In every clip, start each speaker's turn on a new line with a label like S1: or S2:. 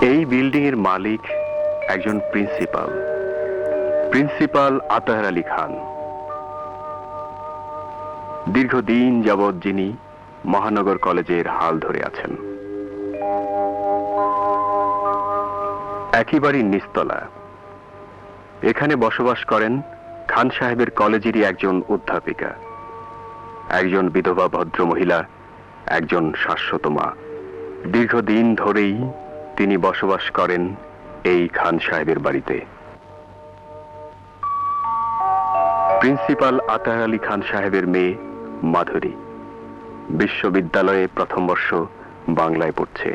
S1: এই বিল্ডিং এর মালিক একজন প্রিন্সিপাল আতাহার আলী খান। দীর্ঘদিন যাবৎ যিনি মহানগর কলেজের হাল ধরে আছেন। একেবারেই নিস্তলা। এখানে বসবাস করেন খান সাহেবের কলেজেরই একজন অধ্যাপিকা, একজন বিধবা ভদ্রমহিলা, একজন শাশ্বত মা। দীর্ঘদিন ধরেই তিনি বসবাস করেন এই খান সাহেবের বাড়িতে। প্রিন্সিপাল আতাহার আলী খান সাহেবের মেয়ে মাধুরী বিশ্ববিদ্যালয়ে প্রথম বর্ষ বাংলায় পড়ছে।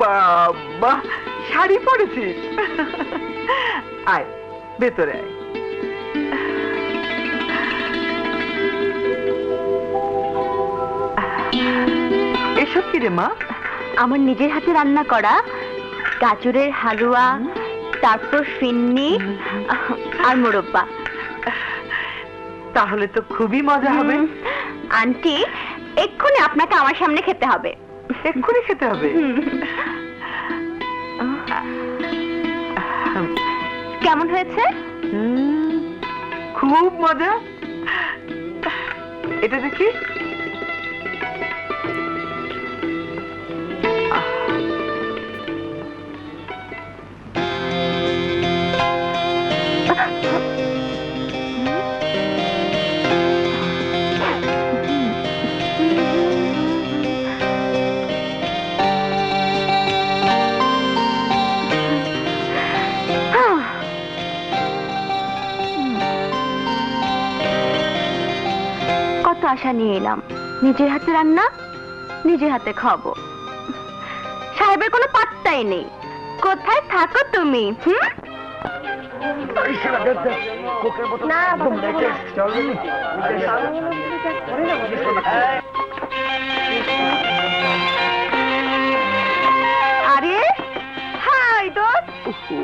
S2: বাবা শাড়ি পরেছিস, আয় ভেতরে আয়। এসব কি রে মা?
S3: আমার নিজের হাতে রান্না করা গাজরের হালুয়া, তারপর ফিন্নি আর মোরব্বা।
S2: তাহলে তো খুবই মজা হবে।
S3: আন্টি, এক্ষুনি আপনাকে আমার সামনে খেতে হবে।
S2: এক্ষুনি খেতে হবে?
S3: কেমন হয়েছে?
S2: খুব মজা। এটা দেখি।
S3: আশা নিয়ে এলাম, নিজের হাতে রান্না, নিজের হাতে খাবো। সাহেবের কোনো পাত্তাই নেই। কোথায় থাকো তুমি? আরে হাই দোস্ত,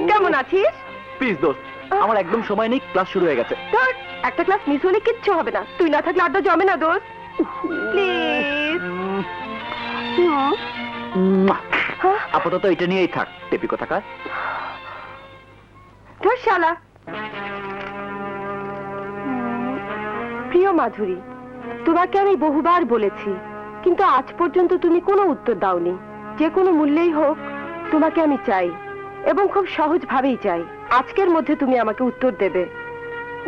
S3: কেমন আছিস?
S4: প্লিজ দোস্ত, আমার একদম সময় নেই, ক্লাস শুরু হয়ে গেছে।
S3: ধর, একটা ক্লাস মিস হলে কিচ্ছু হবে না, তুই না থাকলে আড্ডা জমে না দোস্ত। প্লিজ।
S4: আপাতত এটা নিয়েই থাক, টেপি কোথাকার।
S3: ধর শালা। প্রিয় মাধুরী, তোমাকে আমি বহুবার বলেছি, কিন্তু আজ পর্যন্ত তুমি কোনো উত্তর দাওনি। যে কোনো মূল্যেই হোক তোমাকে আমি চাই, এবং খুব সহজভাবেই চাই। আজকের মধ্যে তুমি আমাকে উত্তর দেবে।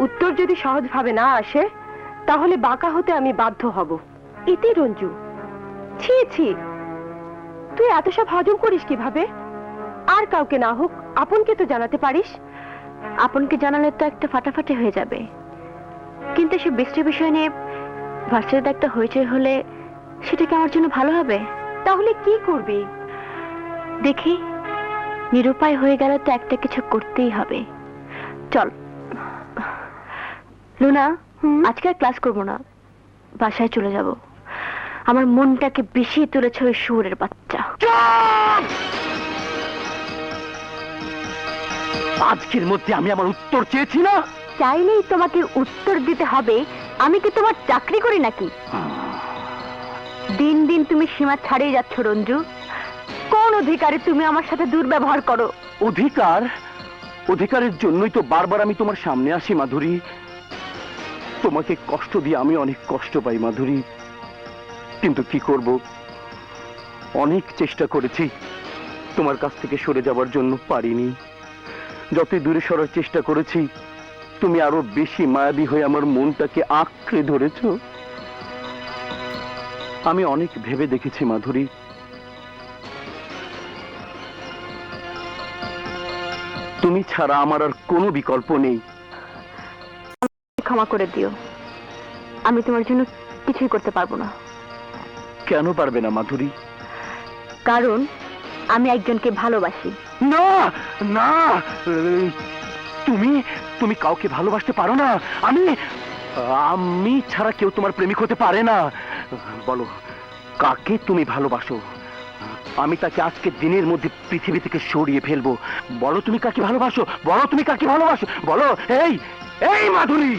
S3: উত্তর যদি সহজভাবে না আসে, তাহলে বাঁকা হতে আমি বাধ্য হব। ইতি রঞ্জু, ছি ছি, তুই এত সব হজম করিস কিভাবে? আর কাউকে না হোক আপনকে তো জানাতে পারিস। আপনকে জানালে তো একটা ফাটাফাটি হয়ে যাবে, কিন্তু সে বৃষ্টির বিষয় নিয়ে ভার্সিটিতে একটা হইচই হলে সেটা কি আমার জন্য ভালো হবে? তাহলে কি করবি? দেখি, নিরুপায় হয়ে গেলে তো একটা কিছু করতেই হবে। চল লুনা, আজকে আর ক্লাস করবো না, বাসায় চলে যাব। আমার মনটাকে বিষিয়ে তুলেছে ওই শুয়োরের বাচ্চা।
S4: আজকের মধ্যে আমি আমার উত্তর চেয়েছি না?
S3: চাইলেই তোমাকে উত্তর দিতে হবে? আমি কি তোমার চাকরি করি নাকি? দিন দিন তুমি সীমা ছাড়িয়ে যাচ্ছ রঞ্জু। কোন অধিকারে তুমি আমার সাথে দুর্ব্যবহার করো?
S4: অধিকার? অধিকারের জন্যই তো বারবার আমি তোমার সামনে আসি মাধুরী। তোমাকে কষ্ট দিয়ে আমি অনেক কষ্ট পাই মাধুরী, কিন্তু কি করব, অনেক চেষ্টা করেছি, তোমার কাছ থেকে সরে যাওয়ার জন্য পারিনি। যতই দূরে সরার চেষ্টা করেছি, তুমি আরো বেশি মায়াবী হয়ে আমার মনটাকে আঁকড়ে ধরেছ। আমি অনেক ভেবে দেখেছি মাধুরী, তুমি ছাড়া আমার আর কোনো বিকল্প নেই।
S3: ক্ষমা করে দিও, আমি তোমার জন্য কিছুই করতে পারবো না।
S4: কেন পারবে না মাধুরী?
S3: কারণ আমি একজনকে ভালোবাসি।
S4: না না, তুমি তুমি কাউকে ভালোবাসতে পারো না। আমি আমি ছাড়া কেউ তোমার প্রেমিক হতে পারে না। বলো, কাকে তুমি ভালোবাসো? আমি তাকে আজকে দিনের মধ্যে পৃথিবী থেকে সরিয়ে ফেলবো। বলো তুমি কাকে ভালোবাসো, বলো তুমি কাকে ভালোবাসো, বলো। এই এই মাধুরী,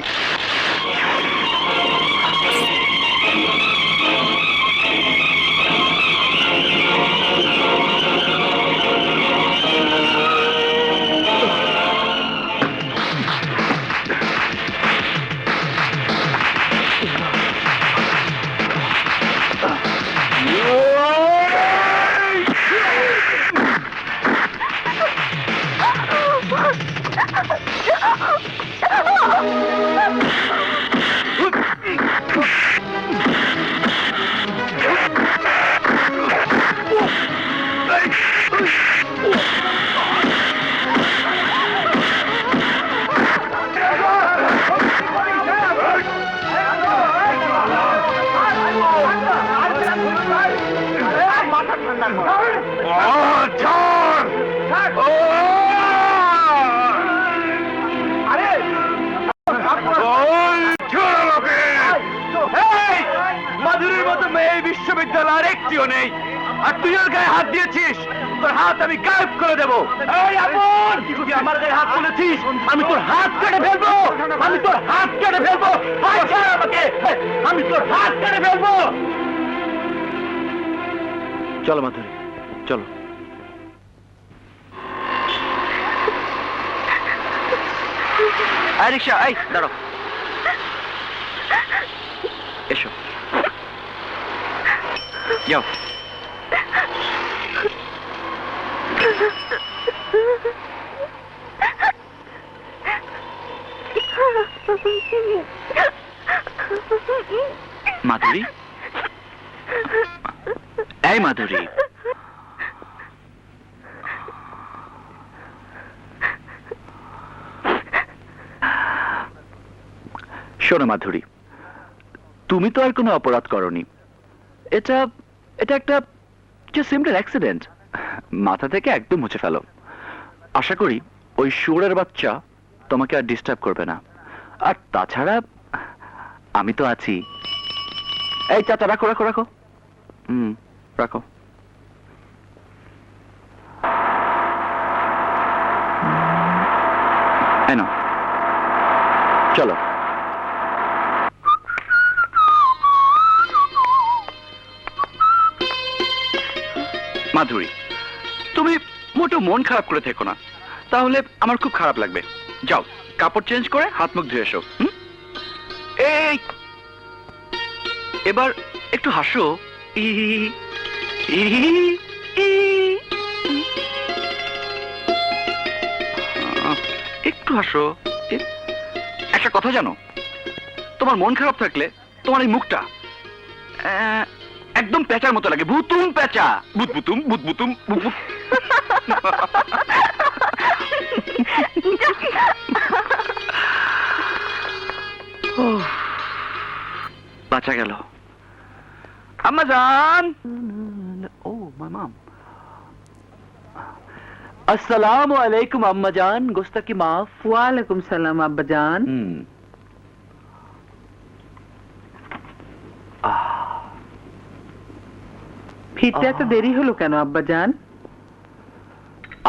S4: মাধুরীর মতো মেয়ে বিশ্ববিদ্যালয়ের একটিও নেই, আর তুই ওর গায়ে হাত দিয়েছিস, তোর হাত আমি গায়েব করে দেবো। এই আপন, তুই আমার গায়ে হাত তুলেছিস, আমি তোর হাত কেটে ফেলবো, আমি তোর হাত কেটে ফেলবো। আমাকে, আমি তোর হাত কেটে ফেলবো। চলো মাধুরী, চলো। এই রিক্সা, এই দাঁড়াও, এসো, যাও। মাধুরী, এই মাধুরী, শোনো মাধুরী, তুমি তো আর কোনো অপরাধ করনি। এটা এটা একটা সিম্পল অ্যাক্সিডেন্ট, মাথা থেকে একদম মুছে ফেলো। আশা করি
S5: ওই শুয়োরের বাচ্চা তোমাকে আর ডিস্টার্ব করবে না। আর তাছাড়া আমি তো আছি। এই চাচা, রাখো রাখো রাখো। রাখো। এনো, চলো। মাধুরী, তুমি মোটো মন খারাপ করে থেকো না, তাহলে আমার খুব খারাপ লাগবে। যাও, কাপড় চেঞ্জ করে হাত মুখ ধুয়ে এসো। এই এবার একটু হাসো। ই ই ই। একটু হাসো। একটা কথা জানো, তোমার মন খারাপ থাকলে তোমার এই মুখটা একদম পেঁচার মতো লাগে। ভুতুম পেঁচা। বুতবুতুম বুতবুতুম বুতবুত। বাঁচা গেল। আম্মা জান। ও মাই মম। আসসালামু আলাইকুম আম্মা জান, গোস্তাকি মাফ।
S2: ওয়ালাইকুম সালাম আব্বাজান। ফিরতে এত দেরি হলো কেন আব্বাজান?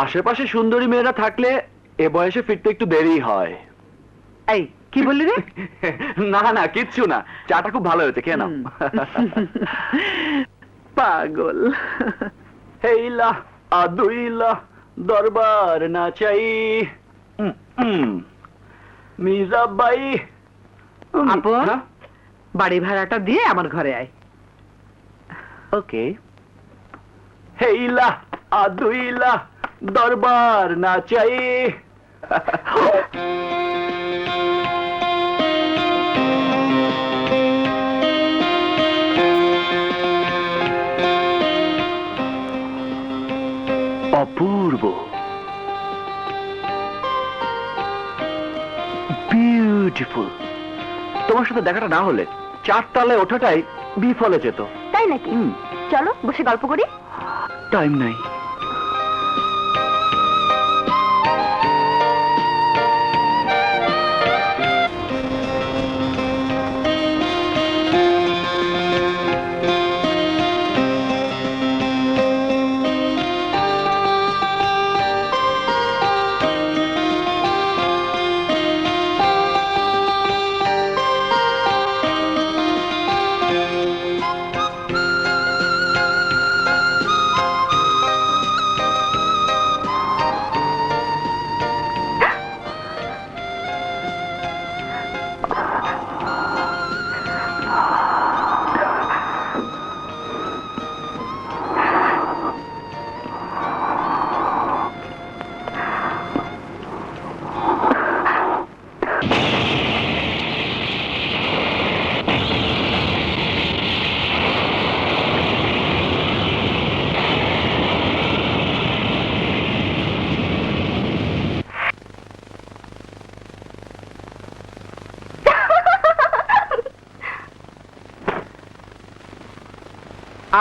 S5: আশেপাশে সুন্দরী মেয়েরা থাকলে এ বয়সে ফিরতে একটু দেরি হয়।
S2: এই কি বললি রে?
S5: না না, কিচ্ছু না। চাটা খুব ভালো হয়েছে, খেয়ে নাও।
S2: পাগল।
S5: হেইলা আদুইলা দরবার না চাই। মিরাবাই।
S2: আপন, বাড়ি ভাড়াটা দিয়ে আমার ঘরে আয়।
S5: ওকে। হেইলা আদুইলা দরবার না চাই। অপূর্ব, বিউটিফুল। তোমার সাথে দেখাটা না হলে 4 তলায় ওঠাটাই বিফলে যেত।
S3: তাই নাকি? চলো বসে গল্প করি।
S5: টাইম নাই।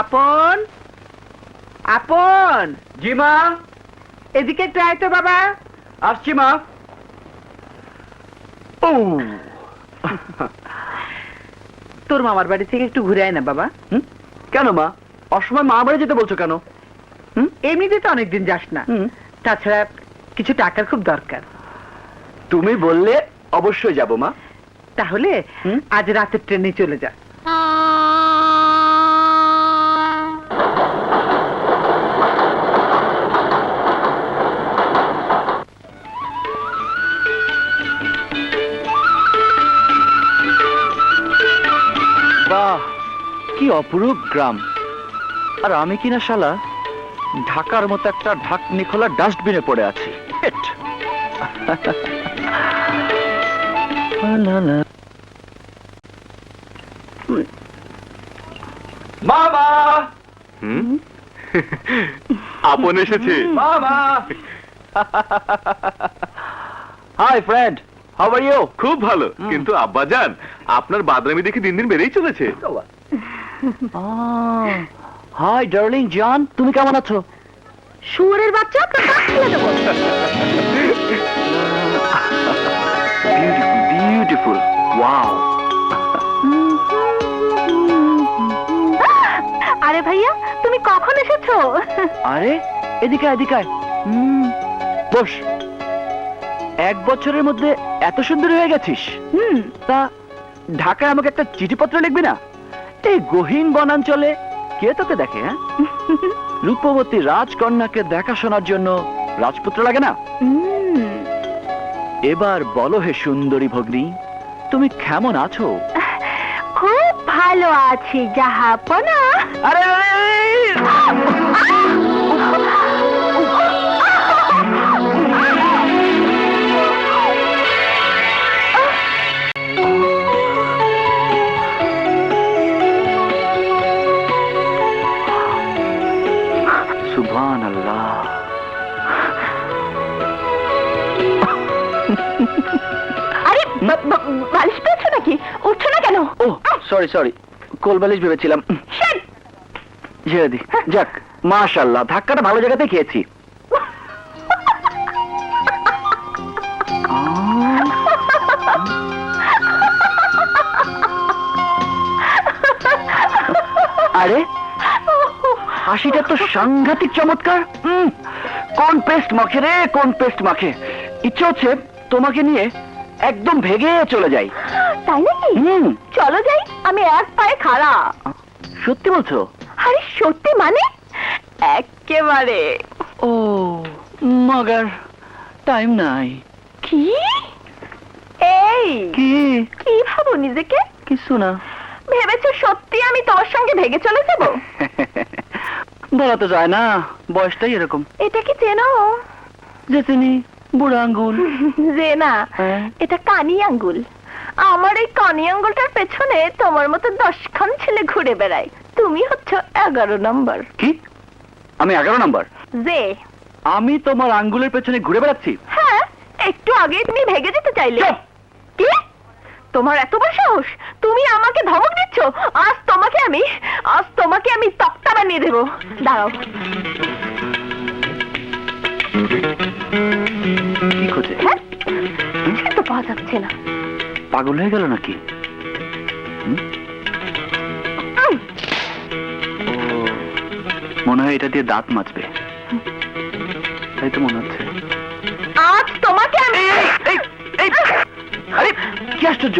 S2: আপন, আপন,
S5: জি মা,
S2: এদিকে একটু আয় তো বাবা।
S5: আসছি মা। ও,
S2: তোর মামার বাড়ি থেকে একটু ঘুরে আয় না বাবা।
S5: কেন মা, অসময় মা বাড়ি যেতে বলছো কেন?
S2: এমনিতে তো অনেকদিন যাস না। তাছাড়া কিছু টাকার খুব দরকার।
S5: তুমি বললে অবশ্যই যাব মা।
S2: তাহলে আজ রাতের ট্রেনে চলে যা।
S5: বাহ, কি অপরূপ গ্রাম। আর আমি কিনা শালা ঢাকার মতো একটা ঢাকনি খোলা ডাস্টবিনে পড়ে আছি। মামা,
S1: আপন এসেছে।
S5: মামা। Hi friend, how are you?
S1: খুব ভালো, কিন্তু আব্বাজান আপনার বাদরামি দেখে দিন দিন বেড়েই চলেছে।
S5: হাই ডার্লিং জান, তুমি কেমন আছো?
S2: শুয়োরের বাচ্চা আপনার দাঁত খুলে দেবো।
S4: Beautiful beautiful, wow.
S3: আরে ভাইয়া, তুমি কখন এসেছো?
S4: আরে এদিকে আয়, এদিকে আয়। বস। 1 বছরের মধ্যে এত সুন্দর হয়ে গেছিস। তা ঢাকায় আমাকে একটা চিঠিপত্র লিখবি না? এই গহীন বনাঞ্চলে কে তোকে দেখে? হ্যাঁ, রূপবতী রাজকন্যাকে দেখাশোনার জন্য রাজপুত্র লাগে না? এবার বলো হে সুন্দরী ভগ্নী, তুমি কেমন আছো?
S3: খুব ভালো আছি জাহাপনা।
S4: আরে সুবহানাল্লাহ।
S3: আরে বালিশ পেয়েছো নাকি? উঠছো না কেন?
S4: ও সরি সরি, কোলবালিশ ভেবেছিলাম। ছেড়ে দি। যাক, মাশাআল্লাহ, ধাক্কাটা ভালো জায়গাতে খেয়েছি। আরে হাসিটা তো সাংঘাতিক চমৎকার। কোন পেস্ট মাখে রে, কোন পেস্ট মাখে। ইচ্ছে হচ্ছে তোমাকে নিয়ে একদম ভেগে চলে যাই।
S3: তাই নাকি? চলো যাই, আমি এক পায়ে খাড়া।
S4: সত্যি বলছো?
S3: আরে সত্যি মানে একেবারে।
S4: ও মগার টাইম নাই।
S3: কি? এই
S4: কি?
S3: কি ভাবো নিজেকে?
S4: কিছু না।
S3: ভেবেছো সত্যি আমি তোমার সঙ্গে ভেগে চলে যাব?
S4: বলা তো যায় না, বয়সটাই এরকম।
S3: এটা কি চেনো?
S4: যে চিনি, বুড়া আঙ্গুল।
S3: যে না,
S4: হ্যাঁ।
S3: এটা কানি আঙ্গুল। আমার এই কানি আঙ্গুলটার পেছনে তোমার মতো 10খান ছেলে ঘুরে বেড়ায়। তুমি হচ্ছে 11 নম্বর।
S4: কি? আমি 11 নম্বর?
S3: যে
S4: আমি তোমার আঙ্গুলের পেছনে ঘুরে বেড়াচ্ছি?
S3: হ্যাঁ, একটু আগে তুমি ভেগে যেতে চাইলে।
S4: চুপ!
S3: কি? তোমার এত বড় সাহস? তুমি আমাকে ধমক দিচ্ছ? আজ তোমাকে আমি তক্তা বানিয়ে দেবো। দাঁড়াও।
S4: কি খোঁজে?
S3: হ্যাঁ, সে তো পাওয়া যাচ্ছে না।
S4: পাগল হয়ে গেল নাকি? ও, মনে হয় এটা দিয়ে দাঁত মাজবে, তাই তো মনে হচ্ছে।
S3: আজ তোমাকে আমি
S4: আরে কি আশ্চর্য!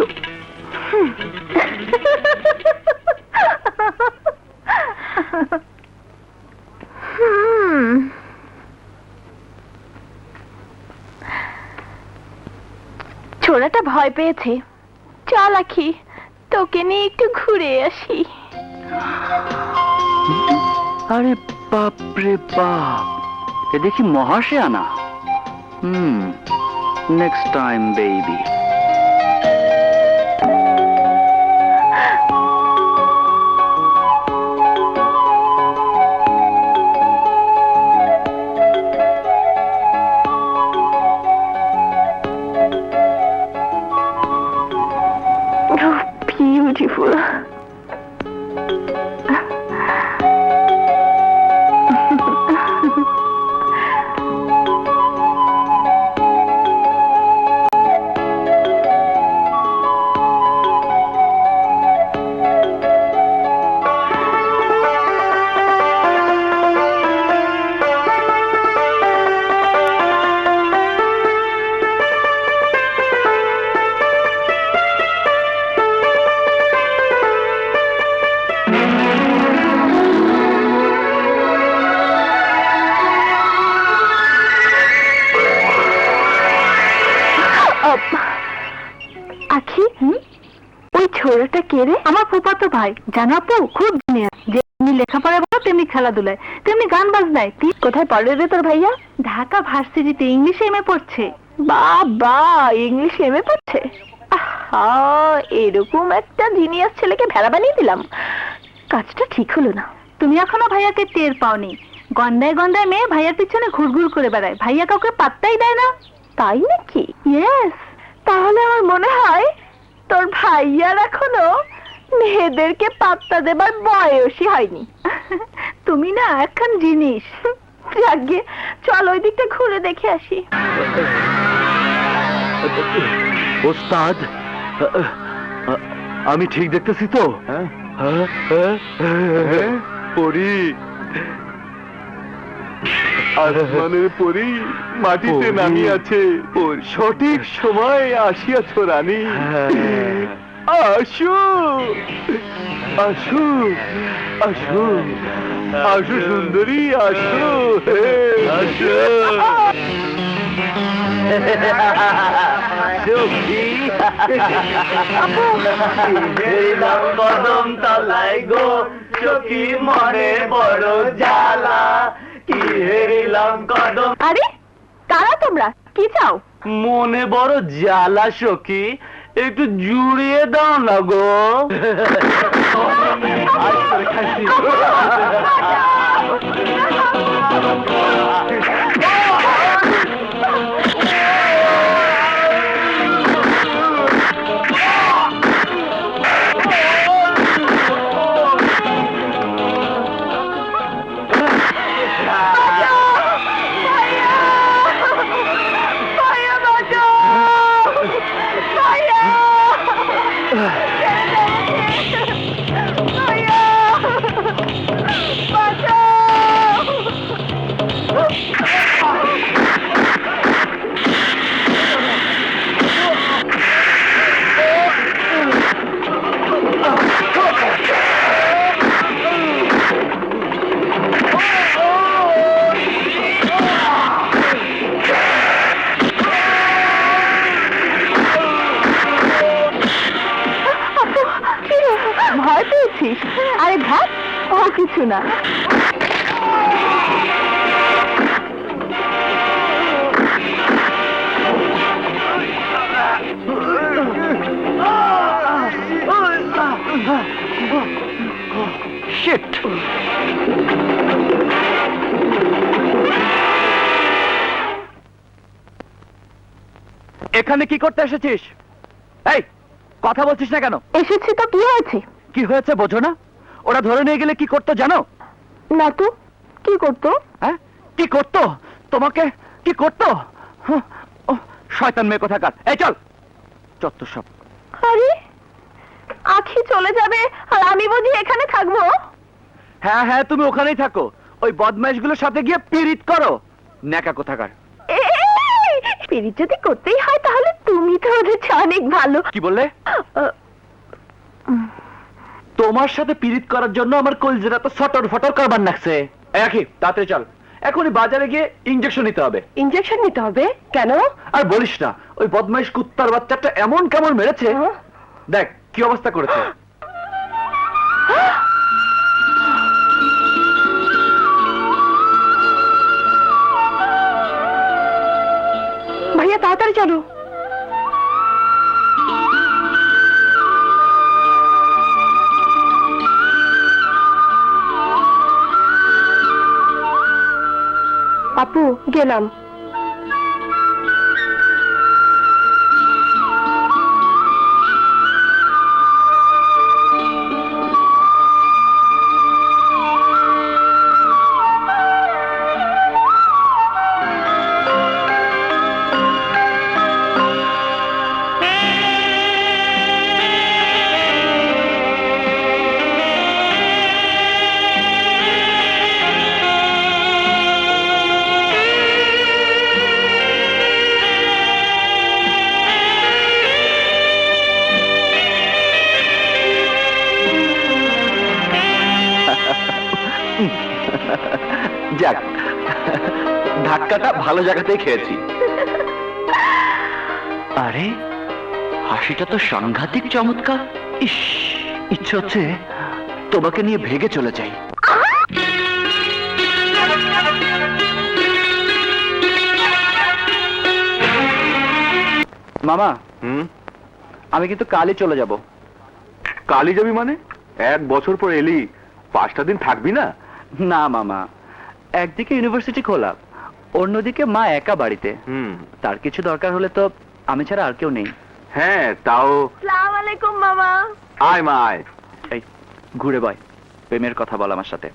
S3: ছোড়াটা ভয় পেয়েছে। চল আখি, তোকে নিয়ে একটু ঘুরে আসি।
S4: আরে বাপ রে বাপ, এ দেখি মহাশে আনা। Next time baby.
S3: Beautiful. আখি, ওই ছোড়াটা কে রে? আমার ফুফাতো ভাই। জানো আপু, খুব জিনিয়াস। যেমনি লেখাপড়া বলো তেমনি খেলাধুলায়, তেমনি গান বাজনায়। তুই কোথায় পড়ে রে তোর ভাইয়া? ঢাকা ভার্সিটিতে ইংলিশে এমএ পড়ছে। বাবা, ইংলিশে এমএ পড়ছে? আহা, এরকম একটা জিনিয়াস ছেলেকে ভেড়া বানিয়ে দিলাম। কাজটা ঠিক হলো না। তুমি এখনো ভাইয়াকে টের পাওনি। গন্ডায় গন্ডায় মেয়ে ভাইয়ার পিছনে ঘুরঘুর করে বেড়ায়, ভাইয়া কাউকে পাত্তাই দেয় না। তাই নাকি? ইয়েস। তাহলে আমার মনে হয় তোর ভাইয়ার এখনো মেয়েদেরকে পাত্তা দেবার বয়সই হয়নি। তুমি না একখান জিনিস। যাকে চল ওই দিকটা ঘুরে দেখে আসি।
S4: ওস্তাদ, আমি ঠিক দেখতেছি তো? পরি, আসমানের পরি মাটিতে নামিয়ে আছে, সঠিক সময় আসিয়াছ রানী। আসো আসো আসো আসো সুন্দরী, আসো আসো। কদম তলায় গো চকি মনে বড় জ্বালা, কি হেরিলাম কদম।
S3: আরে কারা তোমরা, কি চাও?
S4: মনে বড় জ্বালা সখী, একটু জুড়িয়ে দাও না গো।
S3: ভয় পেয়েছিস? আরে ভাব, ও কিছু না।
S4: শিট! এখানে কি করতে এসেছিস? এই, কথা বলছিস না কেন?
S3: এসেছি তো, কি হয়েছে?
S4: কি হয়েছে বোঝো না? ওরা ধরে নিয়ে গেলে কি করতো জানো?
S3: না তো, কি করতো?
S4: হ্যাঁ, কি করতো? তোমাকে কি করতো? হ্যাঁ, ও, শয়তান মেয়ে কোথাকার। এই চল, চত্বর সব।
S3: আরে আখি চলে যাবে আর আমি বুঝি এখানে থাকবো?
S4: হ্যাঁ হ্যাঁ, তুমি ওখানেই থাকো, ওই বদমাইশগুলোর সাথে গিয়ে পীড়িত করো। ন্যাকা কোথাকার।
S3: পিরিত যদি করতেই হয় তাহলে তুমি তো ওদের চেয়ে অনেক ভালো।
S4: কি বললে? তোমার সাথে পীড়িত করার জন্য আমার কলজেরা তো ফটর ফটর করবার লাগছে। একই তাড়াতাড়ি চল, এখনই বাজারে গিয়ে ইঞ্জেকশন নিতে হবে।
S3: ইঞ্জেকশন নিতে হবে কেন?
S4: আর বলিস না, ওই বদমাইশ কুত্তার বাচ্চাটা এমন কেমন মেরেছে, দেখ কি অবস্থা করেছে।
S3: ভাইয়া তাড়াতাড়ি চলো। আপু গেলাম।
S4: যাক, ধাক্কাটা ভালো জায়গাতেই খেয়েছি। আরে হাসিটা তো সাংঘাতিক চমৎকার। ইস, ইচ্ছে হচ্ছে তোমাকে নিয়ে ভেগে চলে যাই। মামা, আমি কিন্তু কালই চলে যাব।
S1: কালই যাবি মানে? 1 বছর পর এলি, 5টা দিন থাকবি না?
S4: না মামা, একদিকে ইউনিভার্সিটি খোলা, অন্যদিকে মা একা বাড়িতে। তার কিছু দরকার হলে তো আমি ছাড়া আর কেউ নেই।
S1: হ্যাঁ, তাও।
S3: আসসালামু আলাইকুম মামা।
S1: আয় মা আয়।
S4: এই ঘুরে বয়, প্রেমের কথা বল আমার সাথে।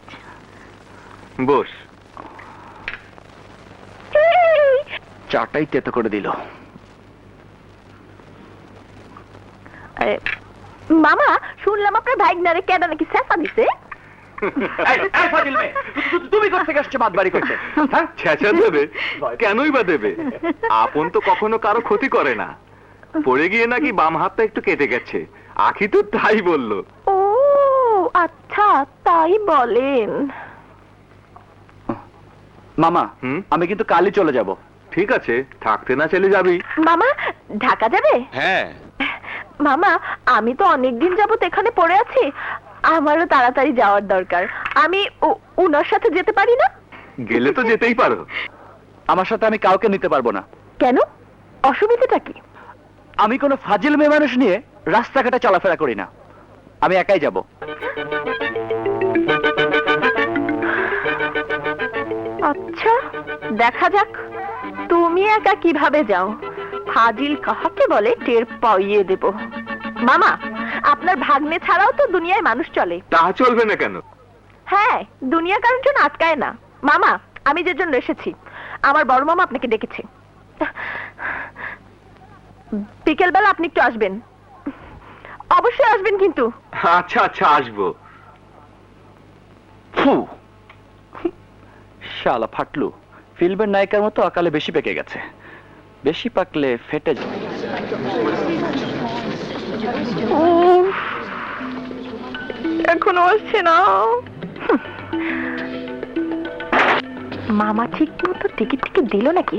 S1: বস।
S4: চাটাই তেতো করে দিল।
S3: মামা, শুনলাম আপনার ভাইগনারে কেডা নাকি ছেঁচা দিছে।
S4: তুমি কোথা থেকে আসছো বাদবাড়ি করতে?
S1: ছেঁচা দেবে? কেনই বা দেবে? আপন তো কখনো কারো ক্ষতি করে না। পড়ে গিয়ে নাকি বাম হাতটা একটু কেটে গেছে, আখি তো তাই বললো।
S3: ও আচ্ছা, তাই বলেন।
S4: মামা,
S1: হুম?
S4: আমি কিন্তু কালই চলে যাব।
S1: ঠিক আছে, থাকতে না চলে যাবি?
S3: মামা, ঢাকা যাবে?
S1: হ্যাঁ।
S3: মামা, আমি তো অনেকদিন যাবত এখানে পড়ে আছি, আমারও তাড়াতাড়ি যাওয়ার দরকার। আমি উনার সাথে যেতে পারি না?
S1: গেলে তো যেতেই পারো।
S4: আমার সাথে আমি কাউকে নিতে পারবো না।
S3: কেন? অসুবিধাটা কি?
S4: আমি কোনো ফাজিল মেয়ে মানুষ নিয়ে রাস্তাঘাটে চলাফেরা করি না। আমি একাই যাব।
S3: আচ্ছা, দেখা যাক তুমি একা কিভাবে যাও। ফাজিল কাহাকে বলে টের পাইয়ে দেব। মামা, আপনার ভাগ্নে ছাড়াও তো দুনিয়ায় মানুষ চলে।
S1: তা চলবে না কেন?
S3: হ্যাঁ, দুনিয়া কারোর জন্য আটকায় না। মামা, আমি যে জন্য এসেছি, আমার বড় মামা আপনাকে ডেকেছে। বিকেল বেলা আপনি একটু আসবেন, অবশ্যই আসবেন কিন্তু।
S1: আচ্ছা আচ্ছা, আসবো।
S4: ফু, শালা ফাটলু, ফিল্মের নায়িকার মতো অকালে বেশি পেকে গেছে। বেশি পাকলে ফেটে যায়।
S3: এখনো আসছে না। মামা ঠিক মতো টিকিট দিল নাকি?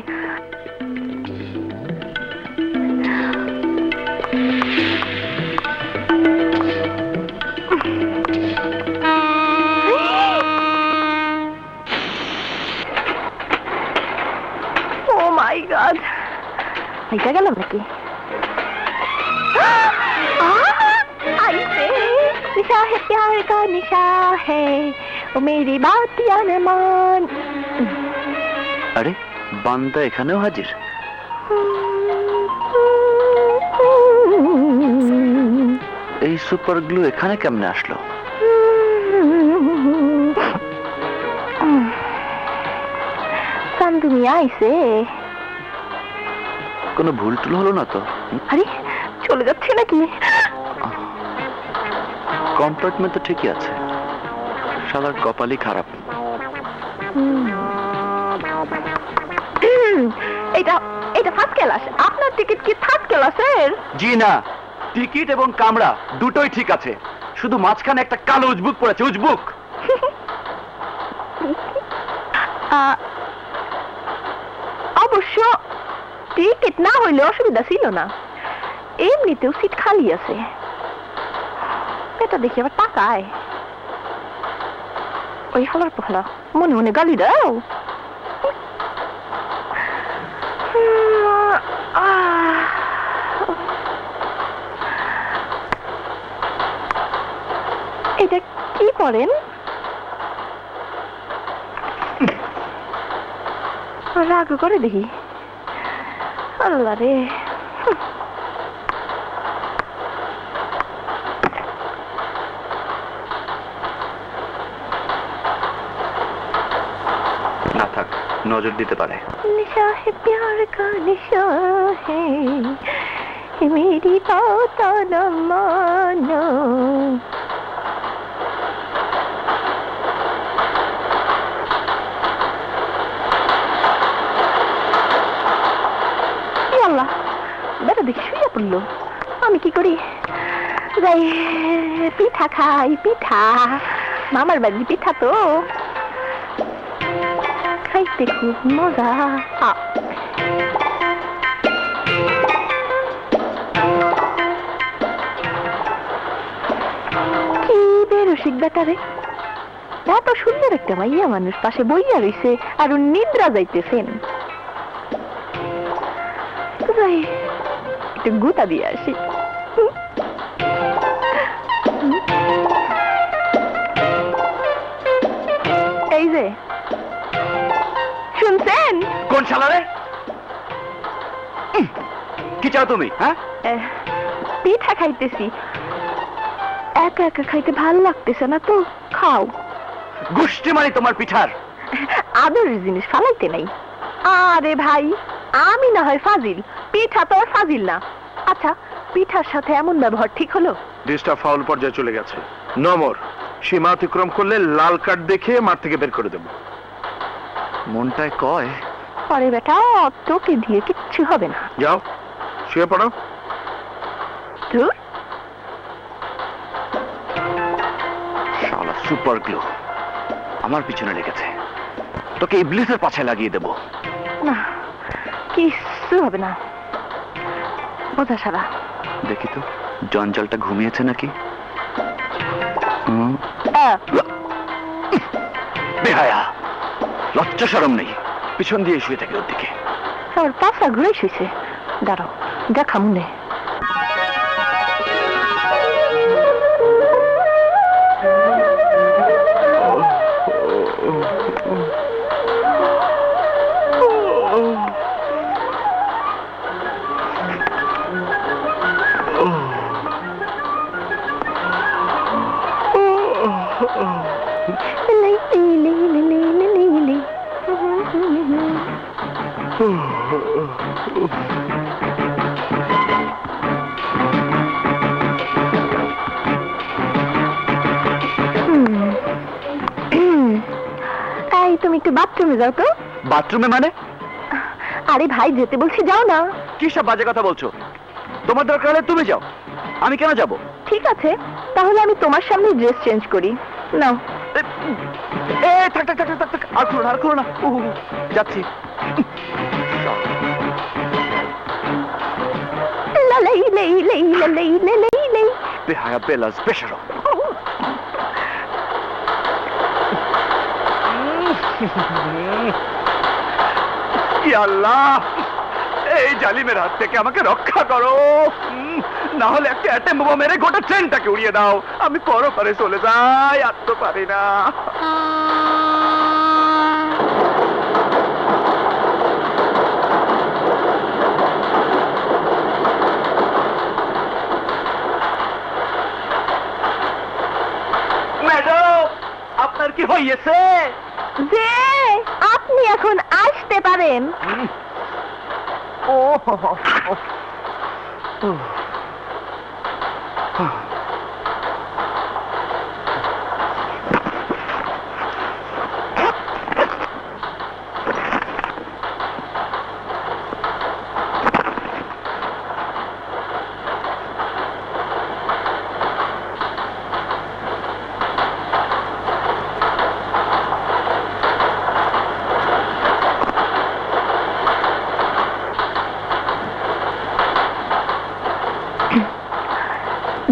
S3: ও মাই গড, এটা গেলাম নাকি? निशा है प्यार का निशा है, वो मेरी बात या न मान।
S4: আরে বান্দা এখানেও হাজির। এই সুপার গ্লু এখানে কেমনে আসলো?
S3: চান্দুমিয়া আইছে।
S4: কোনো ভুল টুল হলো না তো?
S3: আরে চলে যাচ্ছে নাকি?
S4: কম্পার্টমেন্ট তো ঠিকই আছে, শালার কপালই খারাপ।
S3: এটা এটা ফার্স্ট ক্লাস। আপনার টিকিট কি থার্ড ক্লাসের?
S4: জি না, টিকিট এবং কামরা দুটোই ঠিক আছে, শুধু মাঝখানে একটা কালো উজবুক পড়েছে। উজবুক।
S3: অবশ্য টিকিট না হইলে অসুবিধা ছিল না, এমনিতেও সিট খালি আছে। এটা দেখি আবার টাকায়। ওই হালার পহলা মনে মনে গালি দাও। এটা কি করেন? রাগ করে দেখি। আল্লাহ রে,
S4: না থাক, নজর দিতে পারে।
S3: निशा है प्यार का निशा है, मेरी बात न मानो। আল্লাহ, বেটা দেখি শুয়ে পড়লো। আমি কি করি? যাই পিঠা খাই। পিঠা, মামার বাড়ির পিঠা তো খাইতে খুব মজা। কি বেরসিক বেটারে, এত সুন্দর একটা মাইয়া মানুষ পাশে বইয়া রইছে আর নিদ্রা যাইতেছেন। যাই একটু গুতা দিয়ে আসি। এই যে শুনছেন?
S4: কোন শালারে? কি চাও তুমি? হ্যাঁ,
S3: পিঠা খাইতেছি। একা একা খাইতে ভাল লাগতেছে না তো, খাও।
S4: গোষ্ঠী মানে তোমার পিঠার।
S3: আদরের জিনিস ফালাইতে নাই। আরে ভাই, আমি না হয় ফাজিল, পিঠা তো আর ফাজিল না। আচ্ছা, পিঠার সাথে এমন ব্যবহার ঠিক হলো?
S6: ডিসটা ফাউল পর্যায়ে চলে গেছে। নমর সীমা অতিক্রম করলে লাল কার্ড দেখে মাঠ থেকে বের করে দেব।
S5: মনটায় কয়
S3: পরে বেটা তোকে দিয়ে কিচ্ছু হবে না।
S6: যাও শুয়ে পড়ো।
S3: ধুর,
S5: শালা সুপার গ্লু আমার পিছনে লেগেছে, তোকে ইবলিসের পাছায় লাগিয়ে দেব।
S3: না কিচ্ছু হবে না, বোঝা সারা।
S5: দেখি তো জঞ্জালটা ঘুমিয়েছে নাকি। বেহায়া, লজ্জা শরম নেই, পিছন দিয়ে শুয়ে থাকে ওর দিকে।
S3: আমার পাশা ঘুরে শুয়েছে, দাঁড়াও দেখা মনে। তুমি একটু বাথরুমে যাও তো।
S5: বাথরুমে মানে?
S3: আরে ভাই যেতে বলছি, যাও না।
S5: কি সব বাজে কথা বলছো? তোমার দরকার হলে তুমি যাও, আমি কেন যাব?
S3: ঠিক আছে, তাহলে আমি তোমার সামনে ড্রেস চেঞ্জ করি, নাও।
S5: এ থাক থাক থাক থাক থাক, আর করো না, আর করো না। যাচ্ছি।
S3: লালাই লাই লাই লাই লাই লাই।
S5: বেহায়া বেলাস বেশরম। আল্লাহ, এই জালিমের হাত থেকে আমাকে রক্ষা করো, না হলে একটা অ্যাটম বোমা মেরে গোটা ট্রেনটাকে উড়িয়ে দাও। আমি পরপারে চলে যাই, আর তো পারি না। ম্যাডাম, আপনার কি হয়েছে?
S3: যে আপনি এখন আসতে পারেন।
S5: ও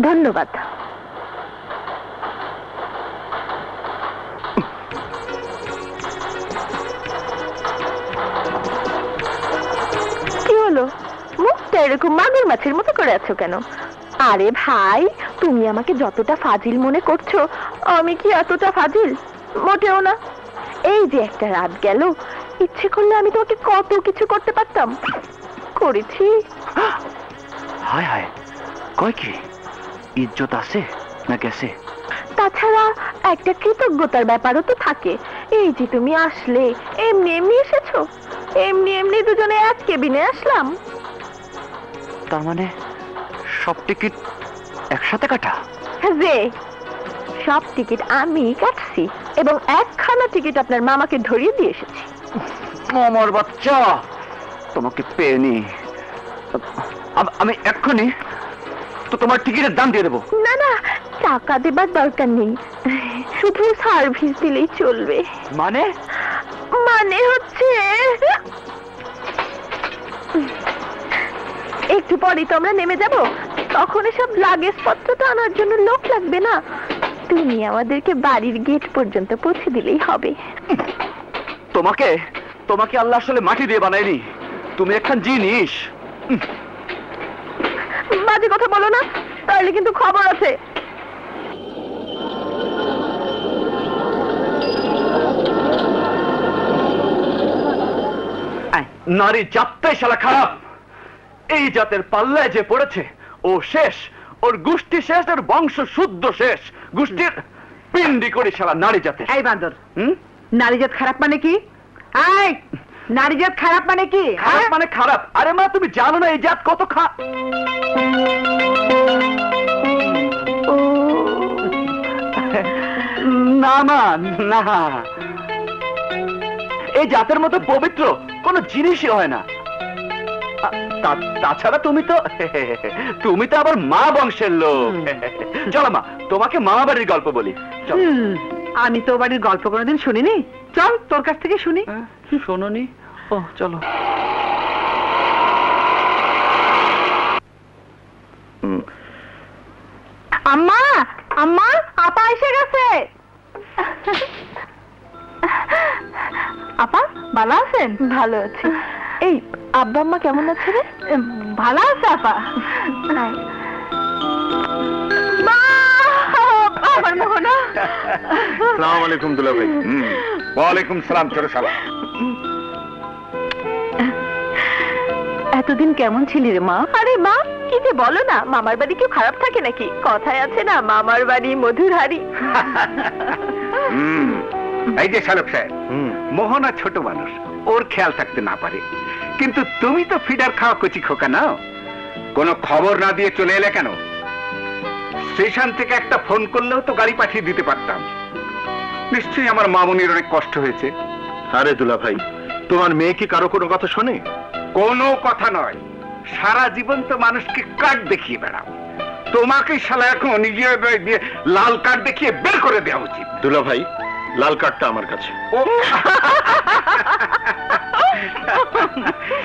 S3: ধন্যবাদ। কি হলো, মুখটা এরকম মাগুর মাছের মতো করে আছো কেন? আরে ভাই, তুমি আমাকে যতটা ফাজিল মনে করছো, আমি কি এতটা ফাজিল? মোটেও না। এই যে একটা রাত গেল, ইচ্ছে করলে আমি তোমাকে কত কিছু করতে পারতাম, করেছি।
S5: হায় হায়, কয় কি ইজ্জত আছে না গেছে?
S3: তাছাড়া একটা কৃতজ্ঞতার ব্যাপারও তো থাকে। এই যে তুমি আসলে, এমনি এমনি এসেছো, এমনি এমনি দুজনে এক কেবিনে আসলাম।
S5: তার মানে সব টিকিট একসাথে কাটা?
S3: যে সব টিকিট আমি কাটছি, এবং একখানা টিকিট আপনার মামাকে ধরিয়ে দিয়ে এসেছি।
S5: আমার বাচ্চা, তোমাকে পেয়ে নি। আমি এক্ষুনি তো তোমার টিকিটের দাম দিয়ে দেবো।
S3: না না, টাকা দেবার দরকার নেই, শুধু সার্ভিস দিলেই চলবে।
S5: মানে?
S3: মানে হচ্ছে একটু পরেই তো আমরা নেমে যাব, তখন সব লাগেজ পত্র তো আনার জন্য লোক লাগবে না। তুমি আমাদেরকে বাড়ির গেট পর্যন্ত পৌঁছে দিলেই হবে।
S5: তোমাকে তোমাকে আল্লাহ আসলে মাটি দিয়ে বানায়নি, তুমি একখান জিনিস।
S3: বাজে কথা বলো না, তাহলে কিন্তু খবর আছে।
S5: নারী জাতটাই শালা খারাপ। এই জাতের পাল্লায় যে পড়েছে ও শেষ, ওর গোষ্ঠী শেষ, ওর বংশ শুদ্ধ শেষ। গোষ্ঠীর পিন্ডি করে শালা নারী জাতের।
S2: এই বান্দর, নারী জাত খারাপ মানে কি? আয় নারী জাত খারাপ মানে কি?
S4: খারাপ মানে খারাপ? আরে মা, তুমি জানো না এই জাত কত না মা, না, এই জাতের মতো পবিত্র কোনো জিনিসই হয় না। তাছাড়া তুমি তো আবার মা বংশের লোক। চলো মা, তোমাকে মামা বাড়ির গল্প বলি। চলো।
S2: আমি তো বাড়ির গল্প কোনোদিন শুনিনি, চল তোর কাছ থেকে শুনি।
S4: শোনোনি? ও চলো।
S3: আম্মা, আম্মা, আপা এসে গেছে। আপা ভালো আছেন? ভালো আছি। এই আব্বা আম্মা কেমন আছে রে? ভালো আছে আপা। মা, আমার মোহনা।
S1: আসসালামু আলাইকুম দুলা ভাই।
S5: ওয়ালাইকুম সালাম ছোট শালা।
S3: এতদিন কেমন ছিলি রে মা? আরে মা, কি যে বলো না, মামার বাড়ি কেউ খারাপ থাকে নাকি? কথায় আছে না, মামার বাড়ি মধুর হাড়ি।
S5: এই যে শালক সাহেব, মোহনা ছোট মানুষ, ওর খেয়াল থাকতে না পারে, কিন্তু তুমি তো ফিডার খাওয়া কচি খোকা নাও, কোনো খবর না দিয়ে চলে এলে কেন? স্টেশন থেকে একটা ফোন করলেও তো গাড়ি পাঠিয়ে দিতে পারতাম। নিশ্চয়ই আমার মামুনির অনেক কষ্ট হয়েছে।
S6: আরে দুলা ভাই, তোমার মেয়ে কি কারো কোনো কথা শোনে?
S5: কোনো কথা নয়, সারা জীবন তো মানুষকে কার্ড দেখিয়ে বেড়াও। তোমাকে শালা এখন নিজে দিয়ে লাল কার্ড দেখিয়ে বের করে দেওয়া উচিত।
S6: দুলা ভাই, লাল কার্ডটা আমার কাছে।
S5: ও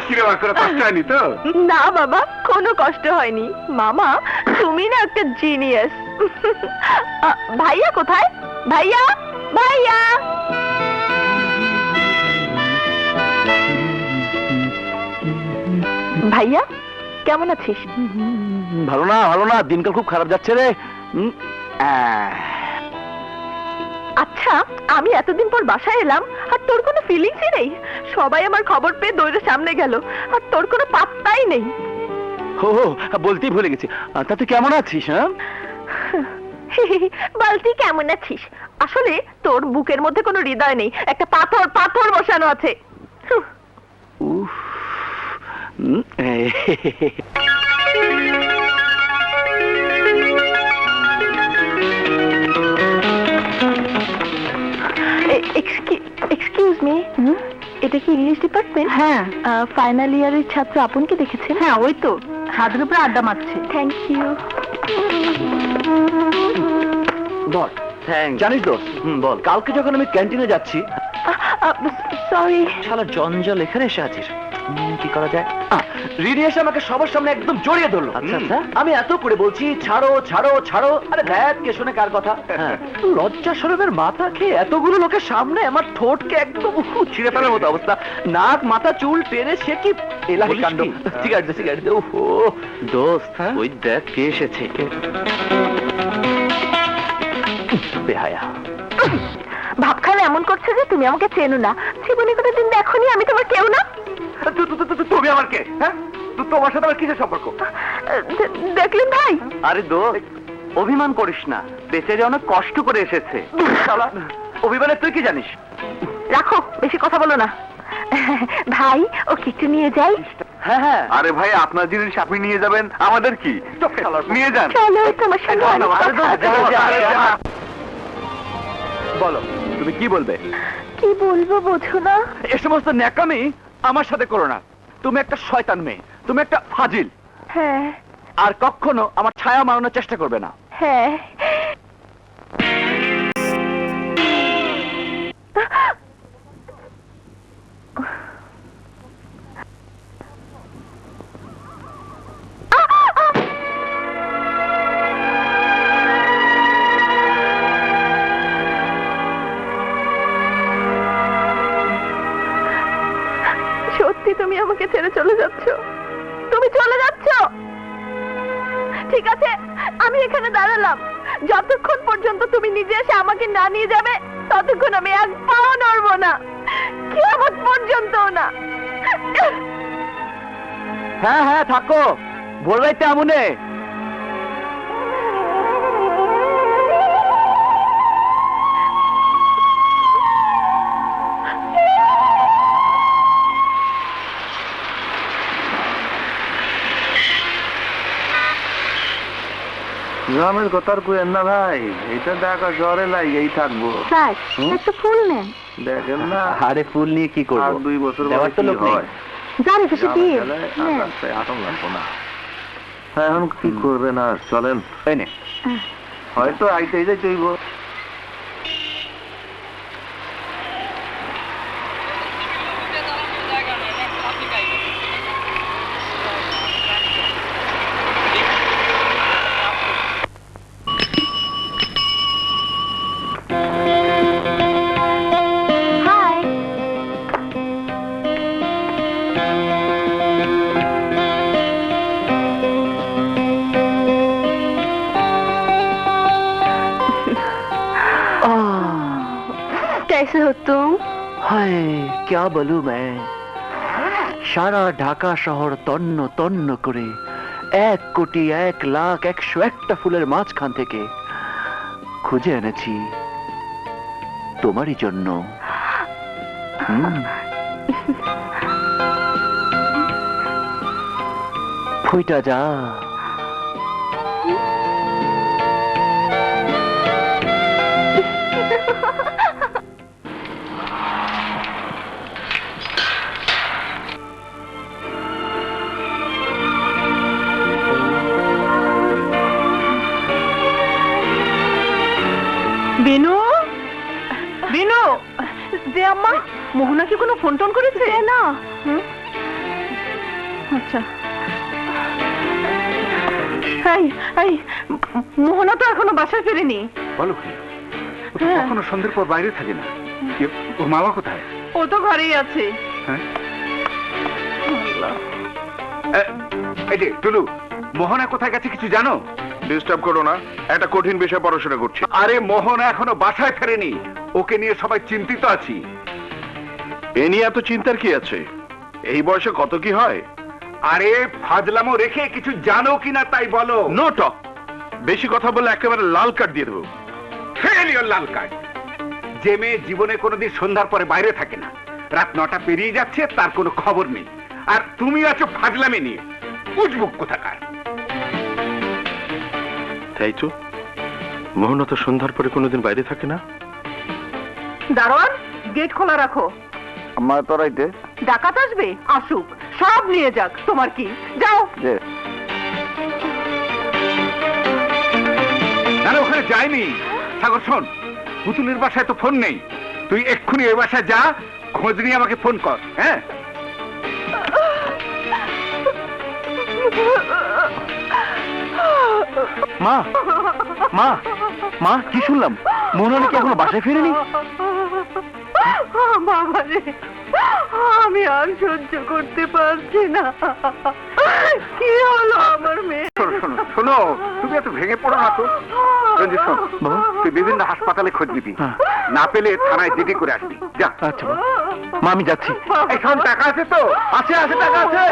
S5: কিরকম, কোনো কষ্ট হয়নি তো?
S3: না বাবা, কোনো কষ্ট হয়নি। মামা, তুমি না একটা জিনিয়াস। ভাইয়া কোথায়? ভাইয়া, ভাইয়া। ভাইয়া কেমন আছিস?
S4: ভালো না, ভালো না, দিনকাল খুব খারাপ যাচ্ছে রে।
S3: আচ্ছা, আমি এতদিন পর বাসায় এলাম আর তোর কোনো ফিলিংসই নেই। সবাই আমার খবর পেয়ে দৌড়ে সামনে গেল আর তোর কোনো পাত্তাই নেই।
S4: ও, বলতেই ভুলে গেছি। তা তুই কেমন আছিস? হ্যাঁ,
S3: বলতি কেমন আছিস? আসলে তোর বুকের মধ্যে কোনো হৃদয় নেই, একটা পাথর পাথর বসানো আছে।
S4: উফ,
S3: এক্সকিউজ মি, এটা কি ইংলিশ ডিপার্টমেন্ট?
S2: হ্যাঁ
S3: ফাইনাল ইয়ারের ছাত্র আপনকে দেখেছেন?
S2: হ্যাঁ, ওই তো ছাদের উপরে আড্ডা মারছে।
S3: Thank you.
S4: বল। জানিস দোস্ত, বল, কালকে যখন আমি ক্যান্টিনে যাচ্ছি,
S3: সরি।
S4: শালা জঞ্জাল এখানে এসে আছিস, কি করা যায়? রিনি এসে আমাকে সবার সামনে একদম জড়িয়ে ধরলো। আচ্ছা, আমি এত করে বলছি ছাড়ো ছাড়ো ছাড়ো, আরে দেখ কে শোনে কার কথা। লজ্জা শরমের মাথা খেয়ে এতগুলো লোকের সামনে আমার ঠোঁটকে একদম ছিঁড়ে ফেলার মতো অবস্থা, নাক মাথা চুল টেনে সে কি এলাহি কাণ্ড। সিগারেট দে, সিগারেট দে। ওহো দোস্ত, ওই দেখ কে এসেছে। বেহায়া
S3: ভাবখানা এমন করছে যে তুমি আমাকে চেনো না, জীবনে কোনোদিন দেখোনি, আমি তোমার কেউ না।
S4: তুমি আমার কে? হ্যাঁ, তোমার সাথে আমার কিসের সম্পর্ক?
S3: দেখলেন ভাই?
S4: আরে দোস্ত, অভিমান করিস না, বেচারি অনেক কষ্ট করে এসেছে। অভিমানে তুই কি জানিস?
S3: রাখো, বেশি কথা বলো না। ভাই, ও একটু নিয়ে যাই?
S4: হ্যাঁ হ্যাঁ।
S6: আরে ভাই, আপনার জিনিস আপনি নিয়ে যাবেন, আমাদের কি? নিয়ে যান।
S3: চলো, তোমার সঙ্গে অনেক কথা আছে।
S4: বলো, তুমি কি বলবে?
S3: কি বলবো বোঝো না?
S4: এ সমস্ত ন্যাকামি আমার সাথে করো না। তুমি একটা শয়তান মেয়ে, তুমি একটা ফাজিল।
S3: হ্যাঁ
S4: আর কখনো আমার ছায়া মারানোর চেষ্টা করবে না।
S3: হ্যাঁ। সত্যি তুমি আমাকে ছেড়ে চলে যাচ্ছ? তুমি চলে যাচ্ছ? ঠিক আছে, আমি এখানে দাঁড়ালাম। যতক্ষণ পর্যন্ত তুমি নিজে এসে আমাকে না নিয়ে যাবে, ততক্ষণ আমি এক পাও নড়বো না, কিয়ামত পর্যন্ত না।
S4: হ্যাঁ হ্যাঁ, থাকো, ভোর রাইতে আমনে।
S6: গ্রামের কথা আর কইেন না ভাই, এটা ঢাকা শহরে লাগেই থাকবো।
S3: স্যার একটা ফুল নেন।
S6: দেখেন না,
S4: আরে ফুল নিয়ে কি করব?
S6: আর 2 বছর
S4: দেওয়ার তো
S6: পরে
S4: লোক
S6: কি
S4: নেই।
S6: হয়?
S3: জানি তো সে দিয়ে
S6: আর রাস্তায় আটন লাগবো না। হ্যাঁ, এখন কি করবেন আর, চলেন।
S4: এই নে।
S6: হয়তো আইতেই যাইতে হইব।
S3: হাই। कैसे हो तुम?
S4: হায় क्या বলুঁ मैं, সারা ঢাকা শহর তন্ন তন্ন করে 1 কোটি 1 লাখ 101টা ফুলের মাঝখান থেকে খুঁজে এনেছি তোমারই জন্য। ফুইটা যা।
S2: বিনু, বিনু, যে আম্মা মোহনা কি কোনো ফোন টোন করেছে?
S3: না।
S2: আচ্ছা। এই এই মোহনা তো এখনো বাসায় ফেরেনি।
S5: বলো কি, ও তো
S2: হ্যাঁ।
S5: কখনো সন্ধ্যের পর বাইরে থাকে না। ওর মামা কোথায়?
S2: ও তো ঘরেই আছে।
S5: হ্যাঁ, এই যে টুলু, মোহনা কোথায় গেছে কিছু জানো?
S6: ডিস্টার্ব করো না, একটা কঠিন বিষয় পড়াশোনা করছি।
S5: আরে মোহনা এখনো বাসায় ফেরেনি, ওকে নিয়ে সবাই চিন্তিত আছি।
S6: এ নিয়ে এত চিন্তার কি আছে? এই বয়সে কত কি হয়।
S5: আরে ফাজলামো রেখে কিছু জানো কিনা তাই বলো।
S6: নো টক, বেশি কথা বলে একেবারে লাল কার্ড দিয়ে দেবো।
S5: ফেলিও লাল কার্ড। যে মেয়ে জীবনে কোনোদিন সন্ধ্যার পরে বাইরে থাকে না, রাত 9টা পেরিয়ে যাচ্ছে তার কোনো খবর নেই, আর তুমি আছো ফাজলামি নিয়ে। উজবুক কোথাকার।
S6: তাই তো, মোহনা তো সন্ধ্যার পরে কোনোদিন বাইরে থাকে না।
S2: দারোয়ান, গেট খোলা রাখো।
S4: আমার তোরাইতে
S2: ডাকাত আসবে, আসুক, সব নিয়ে যাক, তোমার কি? যাও।
S4: যে
S5: না না, ওখানে যায়নি। সাগর শোন, পুতুলের বাসায় তো ফোন নেই, তুই এক্ষুনি ওই বাসায় যা, খোঁজ নিয়ে আমাকে ফোন কর। হ্যাঁ,
S4: মা, মা, মা, কি শুনলাম? মোহনা নাকি এখনো বাসায় ফেরেনি?
S2: বাবা রে, আমি আর সহ্য করতে পারছি না। কি হলো আমার মেয়ে?
S5: শোনো শোনো শোনো, তুমি এত ভেঙে পড়ো না তো। রঞ্জিত শোন,
S4: বাবা?
S5: তুই বিভিন্ন হাসপাতালে খোঁজ নিবি,
S4: হ্যাঁ।
S5: না পেলে থানায় জিডি করে আসবি। যা।
S4: আচ্ছা মা, মা আমি যাচ্ছি।
S5: এখন টাকা আছে তো?
S4: আছে আছে, টাকা আছে।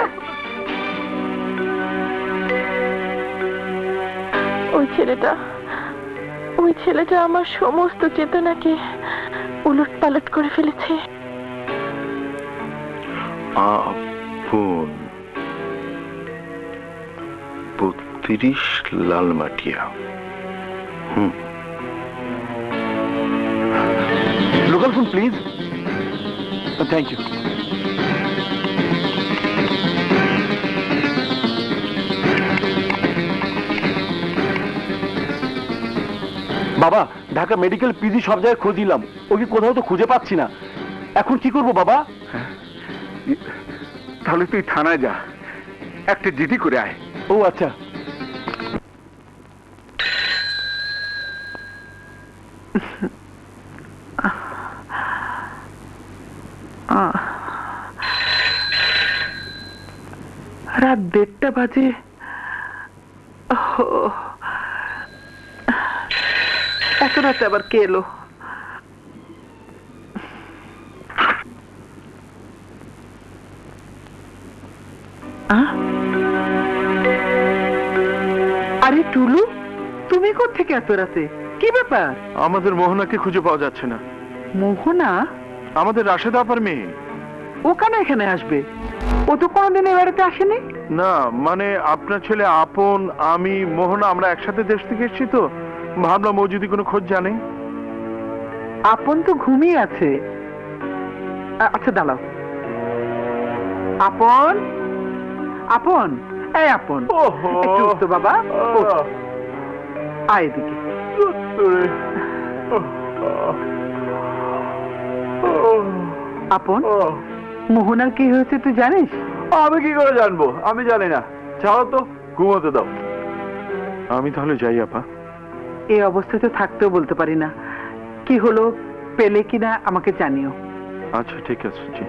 S3: ওই ছেলেটা আমার সমস্ত চেতনাকে উলট পালট করে ফেলেছে।
S6: Apon 32 Lalmatia.
S4: Local phone please. Thank you. বাবা, ঢাকা মেডিকেল পিজি সব জায়গায় খোঁজ দিলাম, ওকে কোথাও তো খুঁজে পাচ্ছি না। এখন কি করব বাবা?
S5: তাহলে তুই থানায় যা, একটা জিডি করে আয়।
S4: ও আচ্ছা।
S2: রাত 1:30 বাজে। এত রাতে আবার কে এলো? আরে টুলু, তুমি কোত্থেকে এত রাতে? কি ব্যাপার?
S6: আমাদের মোহনাকে খুঁজে পাওয়া যাচ্ছে না।
S2: মোহনা?
S6: আমাদের রাশেদা আপার মেয়ে।
S2: ও কেন এখানে আসবে? ও তো কোনোদিন এ বাড়িতে আসেনি।
S6: না মানে আপনার ছেলে আপন, আমি, মোহনা আমরা একসাথে দেশ থেকে এসেছি তো, ভাবলাম ও যদি কোনো খোঁজ জানে।
S2: আপন তো ঘুমিয়ে আছে। আচ্ছা দাঁড়াও। আপন, আপন, এই আপন,
S6: ওহো।
S2: একটু উঠতো বাবা, ওঠ। আয় এদিকে। আপন, মোহনার কি হয়েছে তুই জানিস?
S4: আমি কি করে জানবো? আমি জানি না, ছাড়ো তো, ঘুমোতে দাও।
S6: আমি তাহলে যাই আপা।
S2: এই অবস্থাতে থাকতেও বলতে পারি না। কি হলো, পেলে কিনা আমাকে জানিও।
S6: আচ্ছা ঠিক আছে, জি।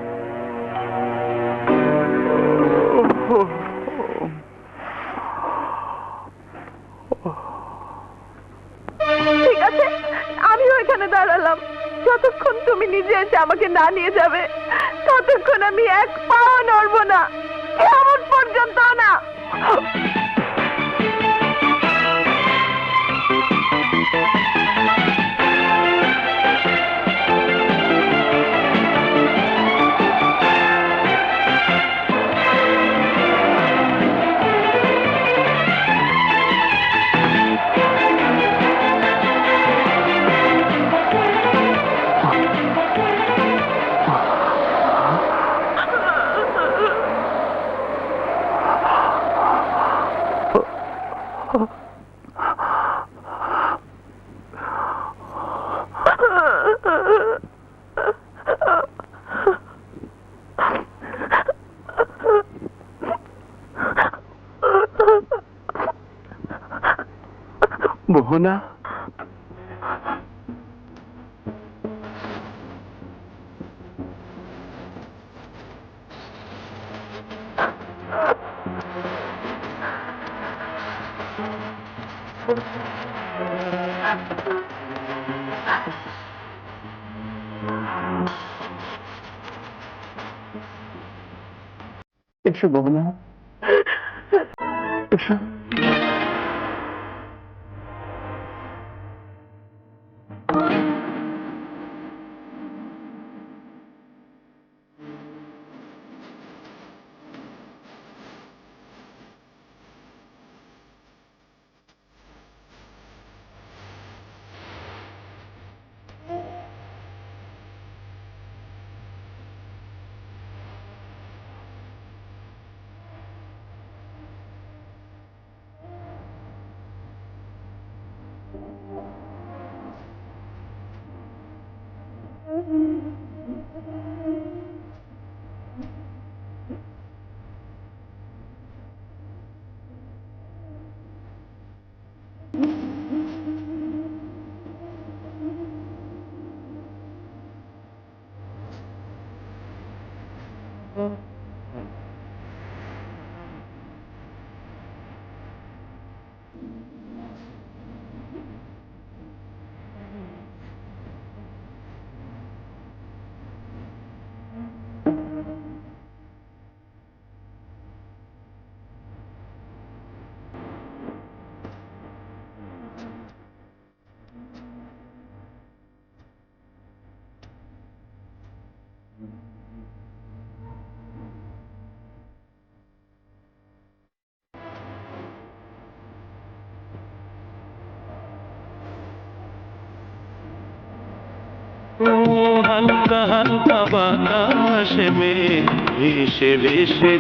S3: ঠিক আছে, আমিও এখানে দাঁড়ালাম। যতক্ষণ তুমি নিজে এসে আমাকে না নিয়ে যাবে, ততক্ষণ আমি এক পাও নড়বো না, কেমন পর্যন্ত না।
S4: মোহনা, এসো মোহনা, এসো।
S7: ও হালকা হালকা বাতাস ভেসে ভেসে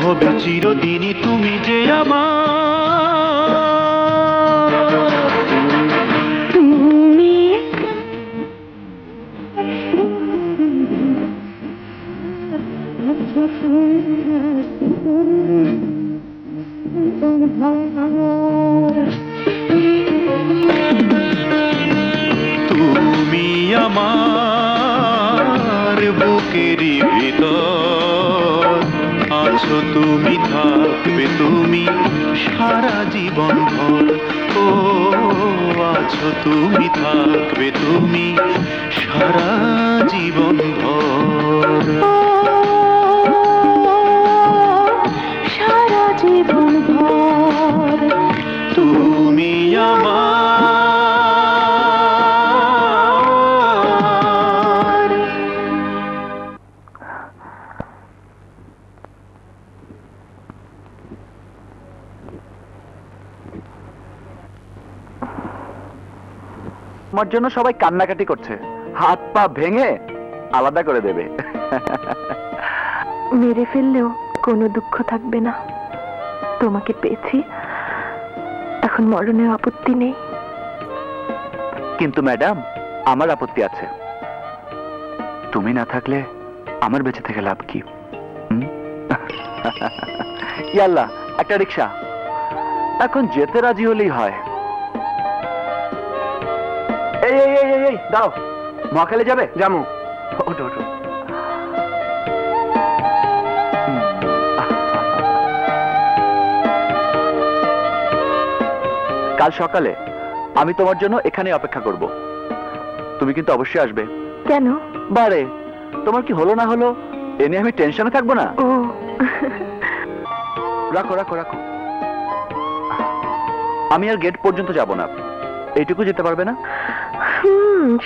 S7: হবে চিরদিনই তুমি যে আমার।
S3: তুমি
S7: তুমি আমার বুকেরই ভিতর আছো, তুমি থাকবে তুমি সারা জীবন ভর। ও আছো তুমি থাকবে তুমি সারা জীবন ভর।
S3: সারা জীবন ভর
S7: তুমি আমার।
S4: আমার জন্য সবাই কান্নাকাটি করছে, হাত পা ভেঙে আলাদা করে দেবে।
S3: মেরে ফেললেও কোনো দুঃখ থাকবে না। তোমাকে পেয়েছি, এখন মরণের আপত্তি নেই।
S4: কিন্তু ম্যাডাম, আমার আপত্তি আছে। তুমি না থাকলে আমার বেঁচে থেকে লাভ কি? হুম? ইয়াল্লা, একটা রিক্সা। এখন যেতে রাজি হলেই হয়। এই এই এই এই, এই দাও, মহাখালী যাবে? যাবো। ওঠো ওঠো। কাল সকালে আমি তোমার জন্য এখানে অপেক্ষা করব। তুমি কিন্তু অবশ্যই আসবে।
S3: কেন?
S4: বারে, তোমার কি হলো না হলো এ নিয়ে আমি টেনশনে থাকবো না।
S3: ও
S4: রাখো রাখো রাখো। আমি আর গেট পর্যন্ত যাব না, এইটুকু যেতে পারবে না?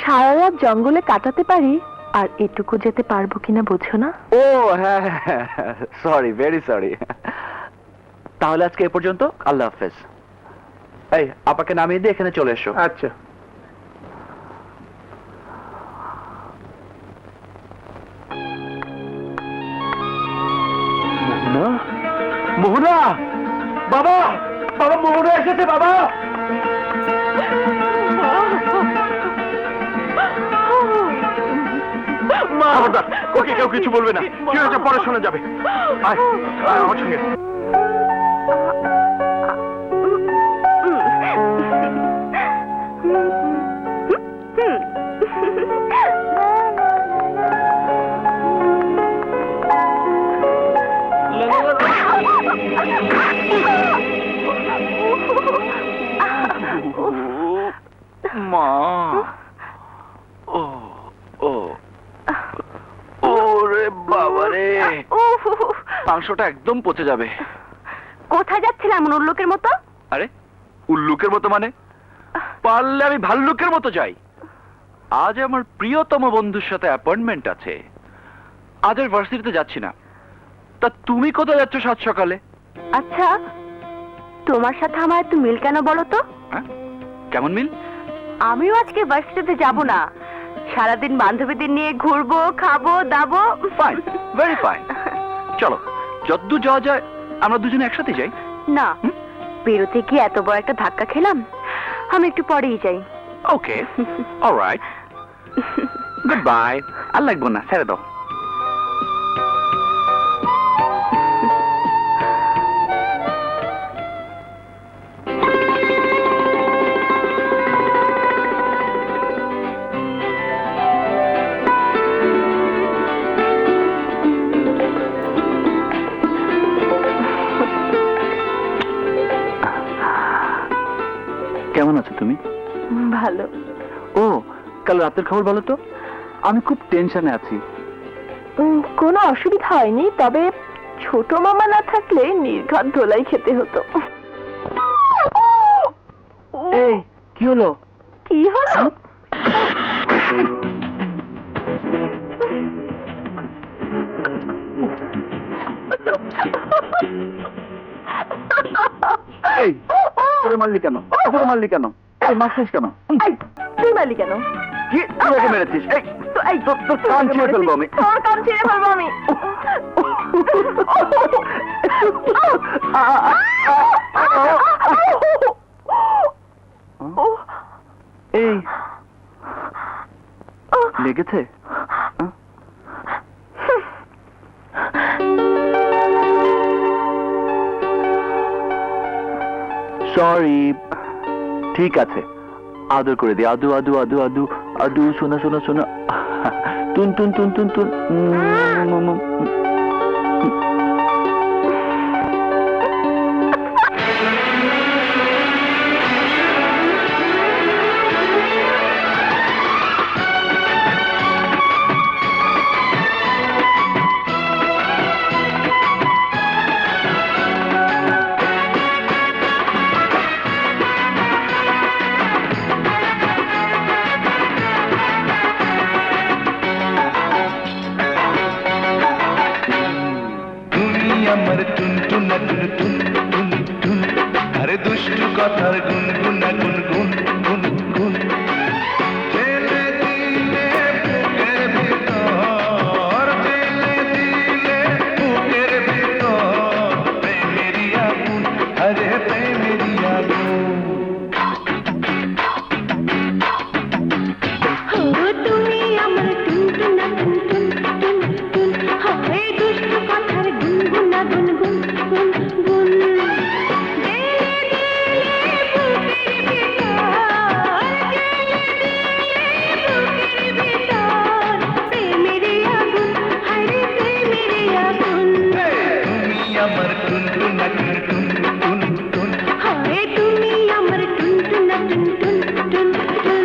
S3: সারা রাত জঙ্গলে কাটাতে পারি, আর এটুকু যেতে পারবো কিনা বোঝো না?
S4: ও হ্যাঁ, সরি, ভেরি সরি। তাহলে আজকে এ পর্যন্ত, আল্লাহ হাফেজ। এই আপাকে নামিয়ে দিয়ে এখানে চলে এসো।
S6: আচ্ছা।
S4: মোহনা, মোহনা, বাবা, বাবা, মোহনা এসেছে বাবা। খবরদার, ওকে কেউ কিছু বলবে না। কি হয়েছে পরে শোনা যাবে। আয়, আয় আমার সঙ্গে। মা, ও ও ওরে বাবা রে, মাংসটা একদম পচে যাবে।
S3: কোথায় যাচ্ছিলাম এমন উল্লুকের মতো?
S4: আরে উল্লুকের মতো মানে? পারলে আমি ভাল্লুকের মতো যাই। আজ আমার প্রিয়তম বন্ধুর সাথে অ্যাপয়েন্টমেন্ট আছে, আজ আর ভার্সিটিতে যাচ্ছি না। তা তুমি কোথায় যাচ্ছ সাত সকালে?
S3: আচ্ছা, তোমার সাথে আমার একটু মিল কেন বলো তো?
S4: হ্যাঁ, কেমন মিল?
S3: আমিও আজকে ভার্সিটিতে যাব না, সারাদিন বান্ধবীদের নিয়ে ঘুরবো, খাবো দাবো।
S4: Fine, very fine. চলো, যদ্দূর যাওয়া যায় আমরা দুজনে একসাথে যাই।
S3: না, বেরোতে গিয়ে এত বড় একটা ধাক্কা খেলাম, আমি একটু পরেই যাই।
S4: ওকে, অলরাইট, গুড বাই। আর লাগবো না, ছেড়ে দাও। কেমন আছো তুমি?
S3: ভালো।
S4: ও, কাল রাতের খবর বলো তো। আমি খুব টেনশনে আছি।
S3: কোনো অসুবিধা হয়নি, তবে ছোট মামা না থাকলে নির্ঘাত ধোলাই খেতে হতো।
S4: এই কি হলো?
S3: কি হলো?
S4: এই তোরে মারলি কেন? তোরে মারলি কেন? এই মারছিস কেন?
S3: এই, তুই মারলি কেন?
S4: কি তুই ওকে মেরেছিস? এই
S3: এই
S4: তোর কান ছিঁড়ে ফেলবো আমি।
S3: তোর কান ছিঁড়ে ফেলবো আমি।
S4: এই লেগেছে? সরি, ঠিক আছে, আদর করে দি। আদু আদু আদু আদু আদু, শোনা শোনা শোনা, টুন টুন টুন টুন টুন।
S7: আমার টুনটুনা টুন টুন টুন টুন, আরে দুষ্টু কথার গুনগুনা গুনগুন গুনগুন, ঠেলে দিলে বুকের ভিতর, ঠেলে দিলে বুকের ভিতর, প্রেমেরই আগুন, আরে প্রেমেরই আগুন।
S2: তুমি আমার টুনটুনা টুনটুন টুন টুন, হয় দুষ্টু কথার গুনগুনা গুনগুন গুনগুন,
S7: তুমি আমার টুনটুনা টুন টুন টুন টুন,
S2: হয় তুমি আমার টুনটুনা টুনটুন টুন টুন।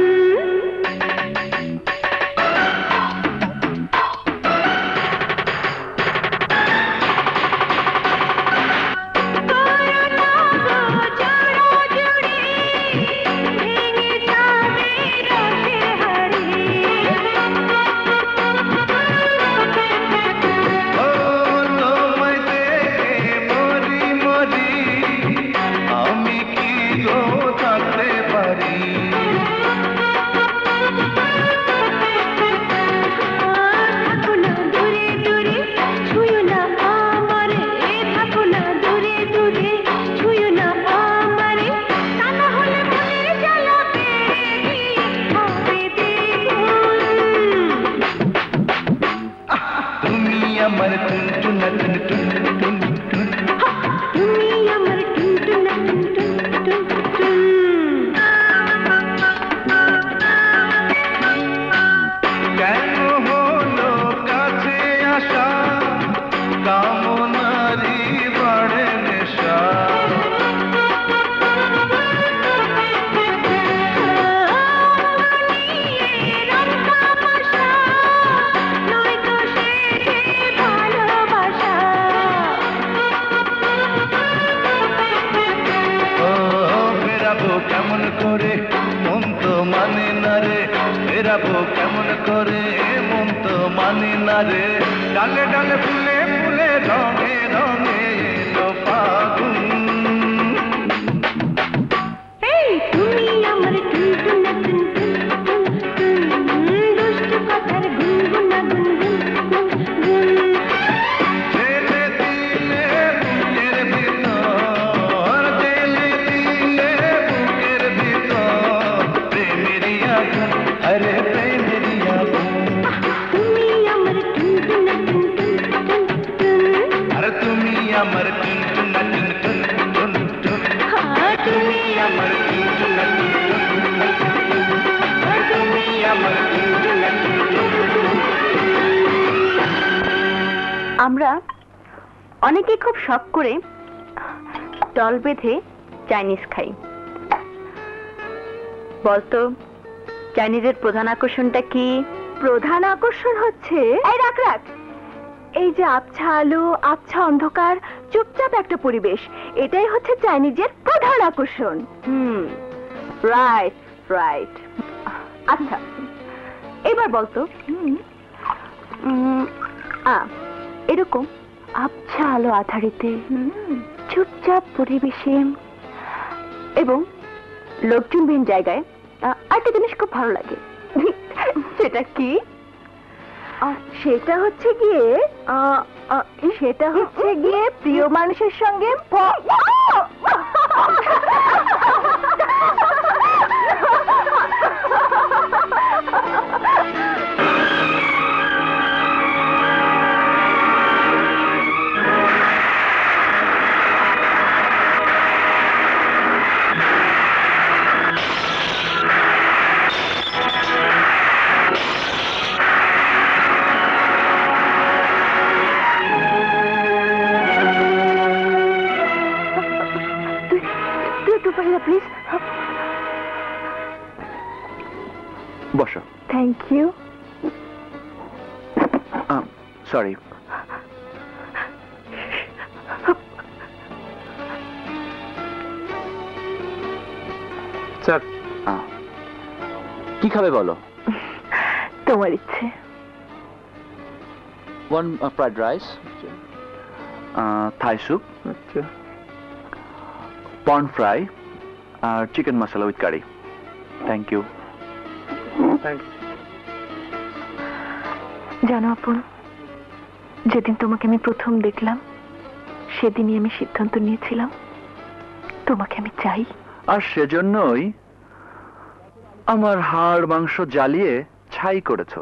S7: ও তোমায় দেখে মরি মরি, আমি কি গো থাকতে পারি?
S2: থাকো না দূরে দূরে, ছুঁয়ো না আমারে, থাকো না দূরে দূরে, ছুঁয়ো না আমারে, তা না হলে মনের জ্বালা বেড়ে হবে দ্বিগুণ।
S7: তুমি আমার টুনটুনা টুন টুন টুন টুন,
S2: তুমি আমার টুনটুনা টুনটুন টুন টুন।
S7: কেন হলো কাছে আসা, কামনারি বাড়ে নেশা। ও ফেরাবো কেমন করে, মন তো মানে না রে, ফেরাবো কেমন করে, মন তো মানে না রে, ডালে ডালে ফুলে ফুলে রঙে রঙে এলো ফাগুন।
S2: তুমি আমার টুনটুনা টুনটুন টুন টুন, দুষ্টু কথার গুনগুনা গুনগুন গুনগুন।
S7: ঠেলে দিলে বুকের ভিতর, ঠেলে দিলে বুকের ভিতর, প্রেমেরই আগুন, আরে প্রেমেরই আগুন।
S2: তুমি আমার টুনটুনা টুনটুন টুন টুন,
S7: আরে তুমি আমার টুনটুনা টুন টুন টুন টুন,
S2: তুমি
S7: আমার টুনটুনা টুন টুন টুন টুন, তুমি আমার টুনটুনা টুন টুন টুন।
S3: আমরা অনেকে খুব শখ করে দল বেঁধে চাইনিজ খাই। বলতো চাইনিজের প্রধান আকর্ষণটা কি? প্রধান আকর্ষণ হচ্ছে, এই রাখ রাখ, এই যে আবছা আলো, আবছা অন্ধকার, চুপচাপ একটা পরিবেশ, এটাই হচ্ছে চাইনিজের প্রধান আকর্ষণ। Right right. আচ্ছা এবার বলতো, এরকম আবছা আলো আধারিতে চুপচাপ পরিবেশে এবং লোকজনবিহীন জায়গায় একটা জিনিস খুব ভালো লাগে। সেটা কি? সেটা হচ্ছে গিয়ে সেটা হচ্ছে গিয়ে প্রিয় মানুষের সঙ্গে প্লিজ
S4: বসো।
S3: Thank you.
S4: সরি,
S6: স্যার
S4: কি খাবে বলো?
S3: তোমার ইচ্ছে।
S4: One fried rice, Thai soup, prawn fry আর chicken masala with curry. Thank you.
S3: জানো আপন, যেদিন তোমাকে আমি প্রথম দেখলাম সেদিনই আমি সিদ্ধান্ত নিয়েছিলাম তোমাকে আমি চাই।
S4: আর সেজন্যই আমার হাড় মাংস জ্বালিয়ে ছাই করেছো।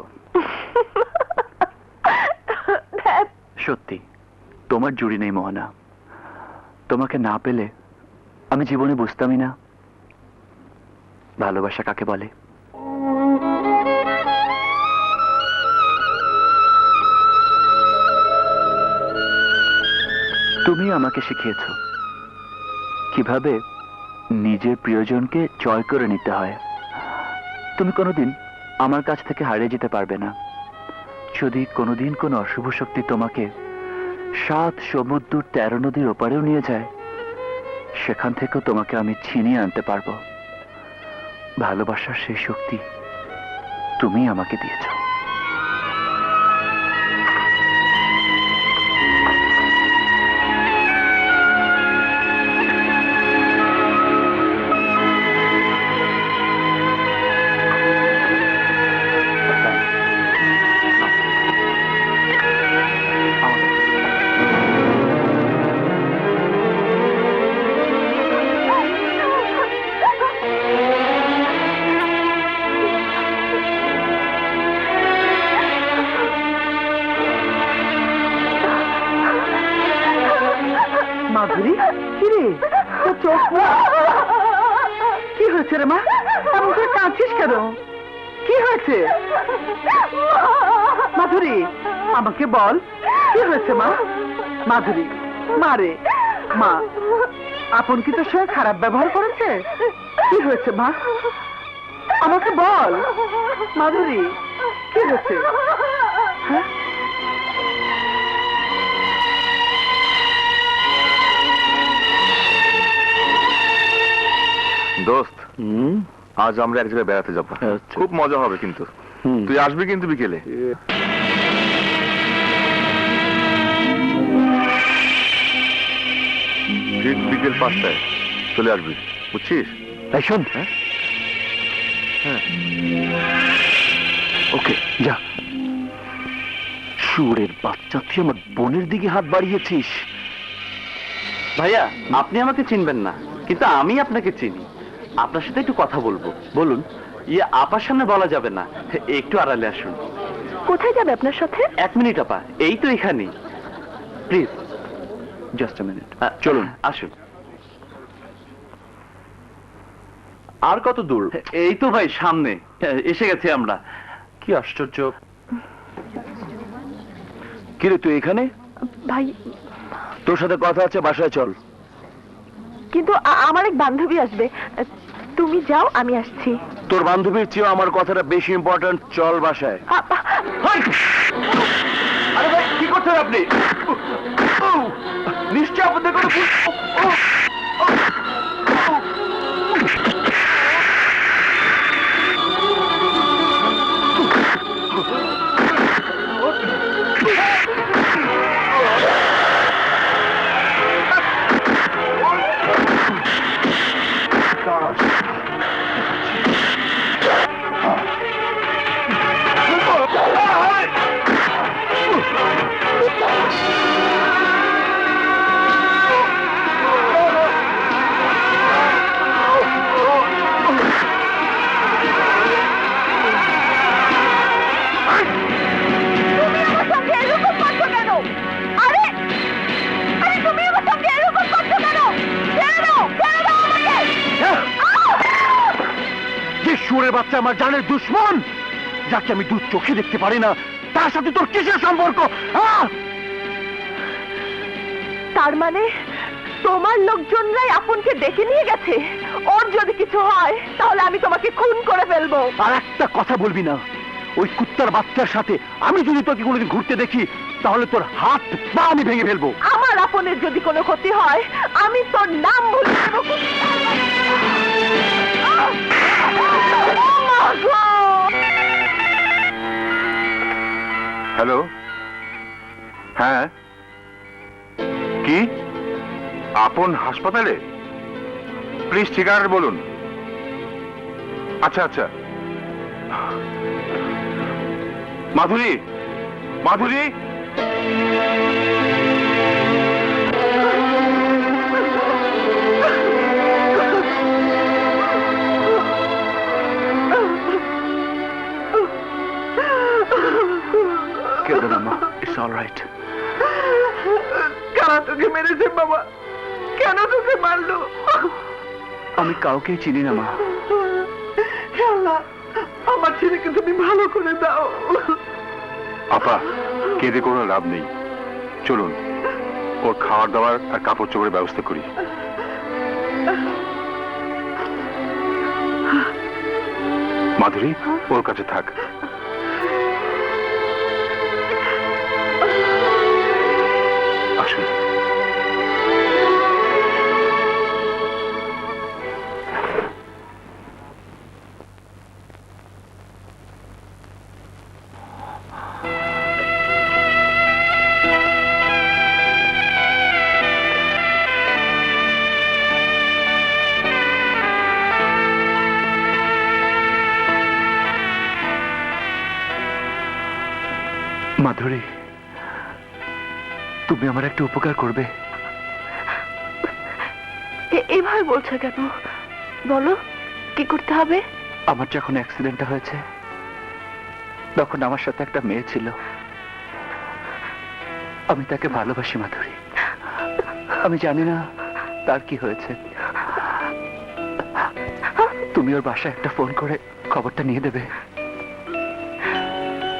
S4: সত্যি তোমার জুড়ি নেই মোহনা। তোমাকে না পেলে আমি জীবনে বুঝতামই না ভালোবাসা কাকে বলে। তুমি আমাকে শিখিয়েছো কিভাবে নিজের প্রিয়জনকে জয় করে নিতে হয়। তুমি কোনোদিন আমার কাছ থেকে হারিয়ে যেতে পারবে না। যদি কোনোদিন কোনো অশুভ শক্তি তোমাকে 7 সমুদ্র 13 নদীর ওপারেও নিয়ে যায়, সেখান থেকেও তোমাকে আমি ছিনিয়ে আনতে পারবো। ভালোবাসার সেই শক্তি তুমি আমাকে দিয়েছো।
S8: মাধুরী, কিরে তোর চোখ কি হয়েছে রে মা? এমন করে কাঁদছিস কেন? কি হয়েছে মাধুরী? আমাকে বল, কি হয়েছে মা? মাধুরী, মারে মা, আপন কি তোর সঙ্গে খারাপ ব্যবহার করেছে? কি হয়েছে মা? আমাকে বল মাধুরী, কি হয়েছে? হ্যাঁ,
S6: দোস্ত, আজ আমরা এক জায়গায় বেড়াতে যাবো। খুব মজা হবে কিন্তু। তুই আসবি কিন্তু বিকেলে। ঠিক বিকেল 5টায় চলে আসবি, বুঝছিস?
S4: তাই শোন,
S6: হ্যাঁ,
S4: ওকে যা। শুয়োরের বাচ্চা, তুই আমার বোনের দিকে হাত বাড়িয়েছিস। ভাইয়া, আপনি আমাকে চিনবেন না, কিন্তু আমি আপনাকে চিনি। আপনার সাথে একটু কথা বলবো। বলুন। ইয়ে, আপার সামনে বলা যাবে না, একটু আড়ালে আসুন।
S3: কোথায় যাবে আপনার সাথে?
S4: 1 মিনিট আপা, এই তো এখানেই। Please, just a minute. চলুন, আসুন। আর কত দূর? এই তো ভাই সামনে, এসে গেছি আমরা। কি আশ্চর্য। কিরে তুই এখানে?
S3: ভাই,
S4: তোর সাথে কথা আছে, বাসায় চল।
S3: কিন্তু আমার এক বান্ধবী আসবে। তুমি যাও, আমি আসছি।
S4: তোর বান্ধবীর চেয়েও আমার কথাটা বেশি ইম্পর্টেন্ট। চল বাসায়। আরে ভাই, কি করছেন আপনি? নিশ্চয় আপনাদের কোনো সুরের বাচ্চা আমার জানের দুশ্মন, যাকে আমি দু চোখে দেখতে পারি না, তার সাথে তোর কিসের সম্পর্ক?
S3: তার মানে তোমার লোকজনরাই আপনকে ডেকে নিয়ে গেছে। ওর যদি কিছু হয় তাহলে আমি তোমাকে খুন করে ফেলবো।
S4: আর একটা কথা বলবি না। ওই কুত্তার বাচ্চার সাথে আমি যদি তোকে কোনোদিন ঘুরতে দেখি, তাহলে তোর হাত পা আমি ভেঙে ফেলবো।
S3: আমার আপনের যদি কোনো ক্ষতি হয় আমি তোর নাম ভুলে দেবো।
S6: হ্যালো, হ্যাঁ, কি আপন হাসপাতালে? প্লিজ ঠিকানা বলুন। আচ্ছা আচ্ছা। মাধুরী, মাধুরী,
S4: কেঁদো না মা, ইটস অল রাইট।
S8: কারা তোকে মেরেছে বাবা? কেন তোকে মারলো?
S4: আমি কাউকে চিনি না মা।
S8: হে আল্লাহ, আমার ছেলেকে তুমি ভালো করে দাও।
S6: আপা কেঁদে কোনো লাভ নেই, চলুন ওর খাওয়ার দাওয়ার আর কাপড় চোপড়ের ব্যবস্থা করি। মাধুরী ওর কাছে থাক। আসুন।
S4: মাধুরী, তুমি আমার একটা উপকার করবে?
S3: এভাবে বলছো কেন? বলো কি করতে হবে?
S4: আমার যখন অ্যাক্সিডেন্টটা হয়েছে তখন আমার সাথে একটা মেয়ে ছিল। আমি তাকে ভালোবাসি মাধুরী। আমি জানি না তার কি হয়েছে। তুমি ওর বাসায় একটা ফোন করে খবরটা নিয়ে দেবে।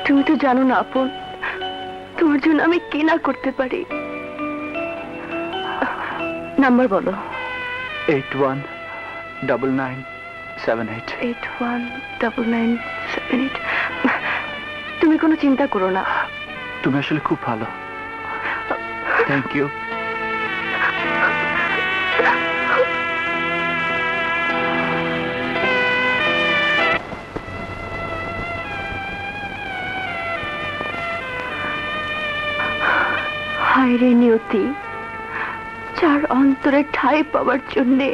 S3: তুমি তো জানো না আপন, তোমার জন্য আমি কি না করতে পারি। নাম্বার বলো।
S4: 819978।
S3: 819978। তুমি কোনো চিন্তা করো না।
S4: তুমি আসলে খুব ভালো। Thank you.
S3: হায় রে নিয়তি, যার অন্তরে ঠাঁই পাওয়ার জন্যে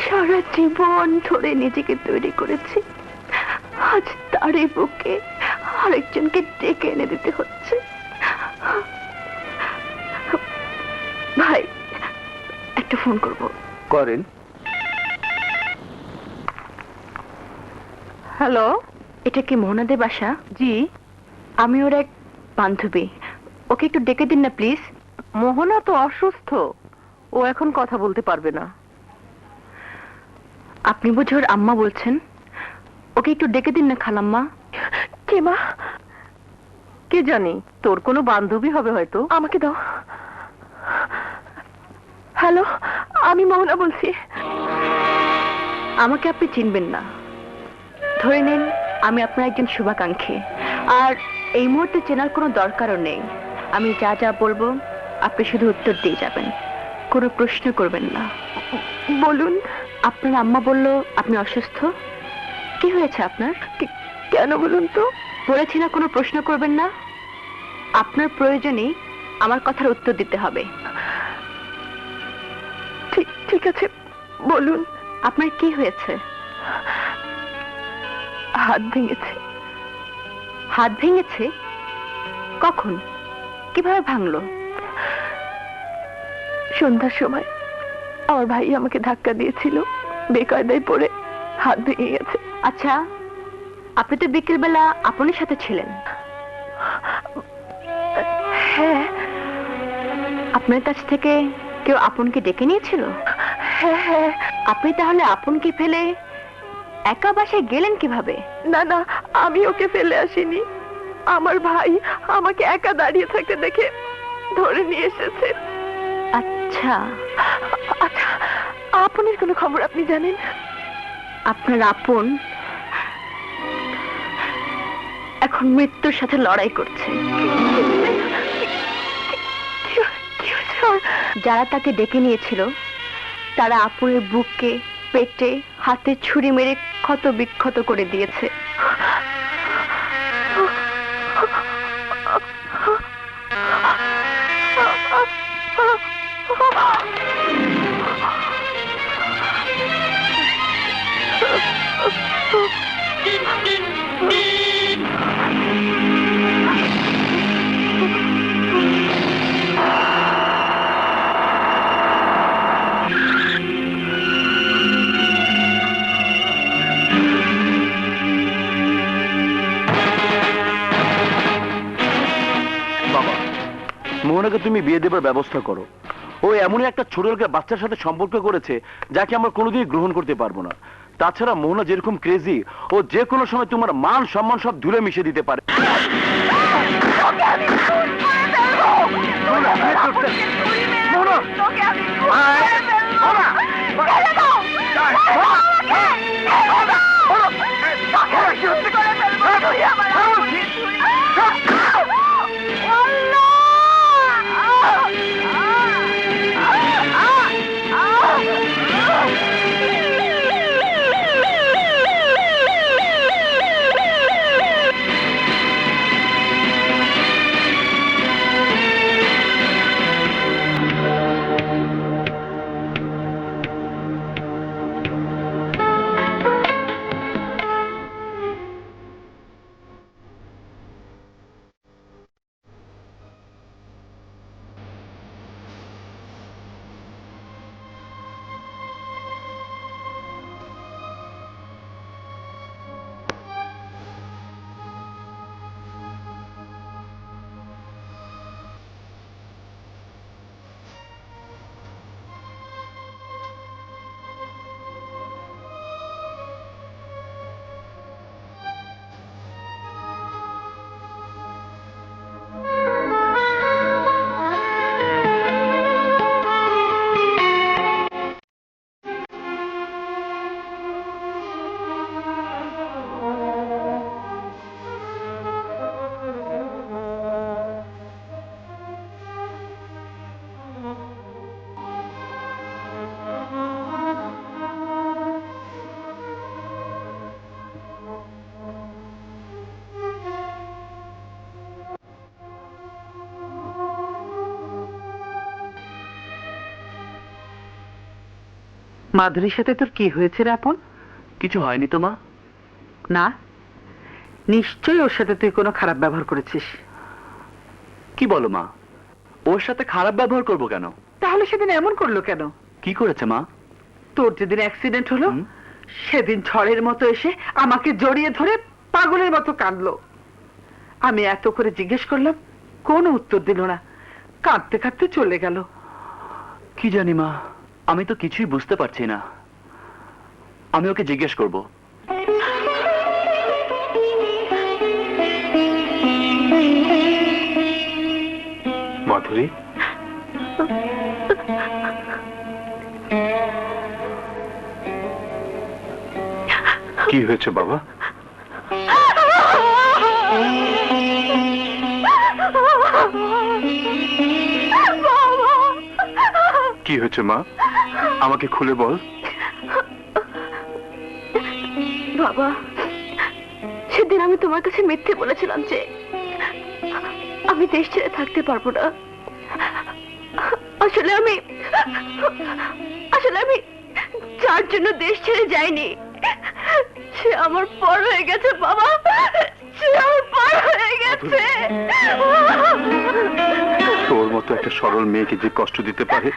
S3: সারা জীবন ধরে নিজেকে তৈরি করেছি, আজ তারই বুকে আরেকজনকে ডেকে এনে দিতে হচ্ছে। ভাই একটা ফোন করব।
S4: করেন।
S3: হ্যালো, এটা কি মোহনাদের বাসা? জি, আমি ওর এক বান্ধবী। ওকে একটু ডেকে দিন না প্লিজ। মোহনা তো অসুস্থ, ও এখন কথা বলতে পারবে না। আপনি বুঝি ওর আম্মা বলছেন? ওকে একটু ডেকে দিন না খালাম্মা। কে মা? কে জানি, তোর কোনো বান্ধবী হবে হয়তো। আমাকে দাও। হ্যালো, আমি মোহনা বলছি। আমাকে আপনি চিনবেন না, ধরে নিন আমি আপনার একজন শুভাকাঙ্ক্ষী। আর এই মুহূর্তে চেনার কোনো দরকারও নেই। আমি যা যা বলবো আপনি শুধু উত্তর দিয়ে যাবেন, কোনো প্রশ্ন করবেন না। বলুন। আপনার আম্মা বলল আপনি অসুস্থ। কি হয়েছে আপনার? কেন বলুন তো? বলেছি না কোনো প্রশ্ন করবেন না। আপনার প্রয়োজনে আমার কথার উত্তর দিতে হবে। ঠিক আছে, বলুন। আপনার কি হয়েছে? হাত ভেঙেছে। হাত ভেঙেছে? কখন, কিভাবে ভাঙলো? সন্ধ্যার সময় আমার ভাই আমাকে ধাক্কা দিয়েছিল, বেকায়দায় পড়ে হাত ভেঙে গেছে। আচ্ছা, আপনি তো বিকেলবেলা আপনের সাথে ছিলেন। হ্যাঁ। আপনার কাছ থেকে কেউ আপনকে ডেকে নিয়েছিল? হ্যাঁ। আপনি তাহলে আপনকে ফেলে একা বাসায় গেলেন কিভাবে? না না, আমি ওকে ফেলে আসিনি। আমার ভাই আমাকে একা দাঁড়িয়ে থাকতে দেখে ধরে নিয়ে এসেছে। আচ্ছা আচ্ছা, আপনের কোনো খবর আপনি জানেন? আপনার আপন এখন মৃত্যুর সাথে লড়াই করছে। যারা তাকে ডেকে নিয়েছিল তারা আপুরের বুকে, পেটে, হাতে ছুরি মেরে ক্ষত বিক্ষত করে দিয়েছে।
S4: বাবা, মোহনাকে তুমি বিয়ে দেবার ব্যবস্থা করো। ও এমনই একটা ছোট লোকের বাচ্চার সাথে সম্পর্ক করেছে যাকে আমরা কোনোদিন গ্রহণ করতে পারবো না। তাছাড়া মোহনা যেরকম ক্রেজি, ও যে কোনো সময় তোমার মান সম্মান সব ধুলে মিশে দিতে পারে।
S8: মাধুরীর সাথে তোর কি হয়েছে রে আপন?
S4: কিছু হয়নি তো মা।
S8: না, নিশ্চয়ই ওর সাথে তুই কোনো খারাপ ব্যবহার করেছিস।
S4: কি বলো মা? ওর সাথে খারাপ ব্যবহার করব কেন?
S8: তাহলে সেদিন এমন করলো কেন?
S4: কি করেছে মা?
S8: তোর যেদিন অ্যাক্সিডেন্ট হলো সেদিন ঝড়ের মতো এসে আমাকে জড়িয়ে ধরে পাগলের মতো কাঁদলো। আমি এত করে জিজ্ঞেস করলাম, কোনো উত্তর দিল না, কাঁদতে কাঁদতে চলে গেল।
S4: কি জানি মা, আমি তো কিছুই বুঝতে পারছি না। আমি ওকে জিজ্ঞেস করব।
S6: মাধুরী, কি হয়েছে বাবা? কি হয়েছে মা? আমাকে খুলে বল।
S3: বাবা, সেদিন আমি তোমার কাছে মিথ্যে বলেছিলাম যে আমি দেশ ছেড়ে থাকতে পারবো না। আসলে আমি যার জন্য দেশ ছেড়ে যাইনি সে আমার পর হয়ে গেছে বাবা, সে আমার পর হয়ে গেছে।
S6: তোর মতো একটা সরল মেয়েকে যে কষ্ট দিতে পারে,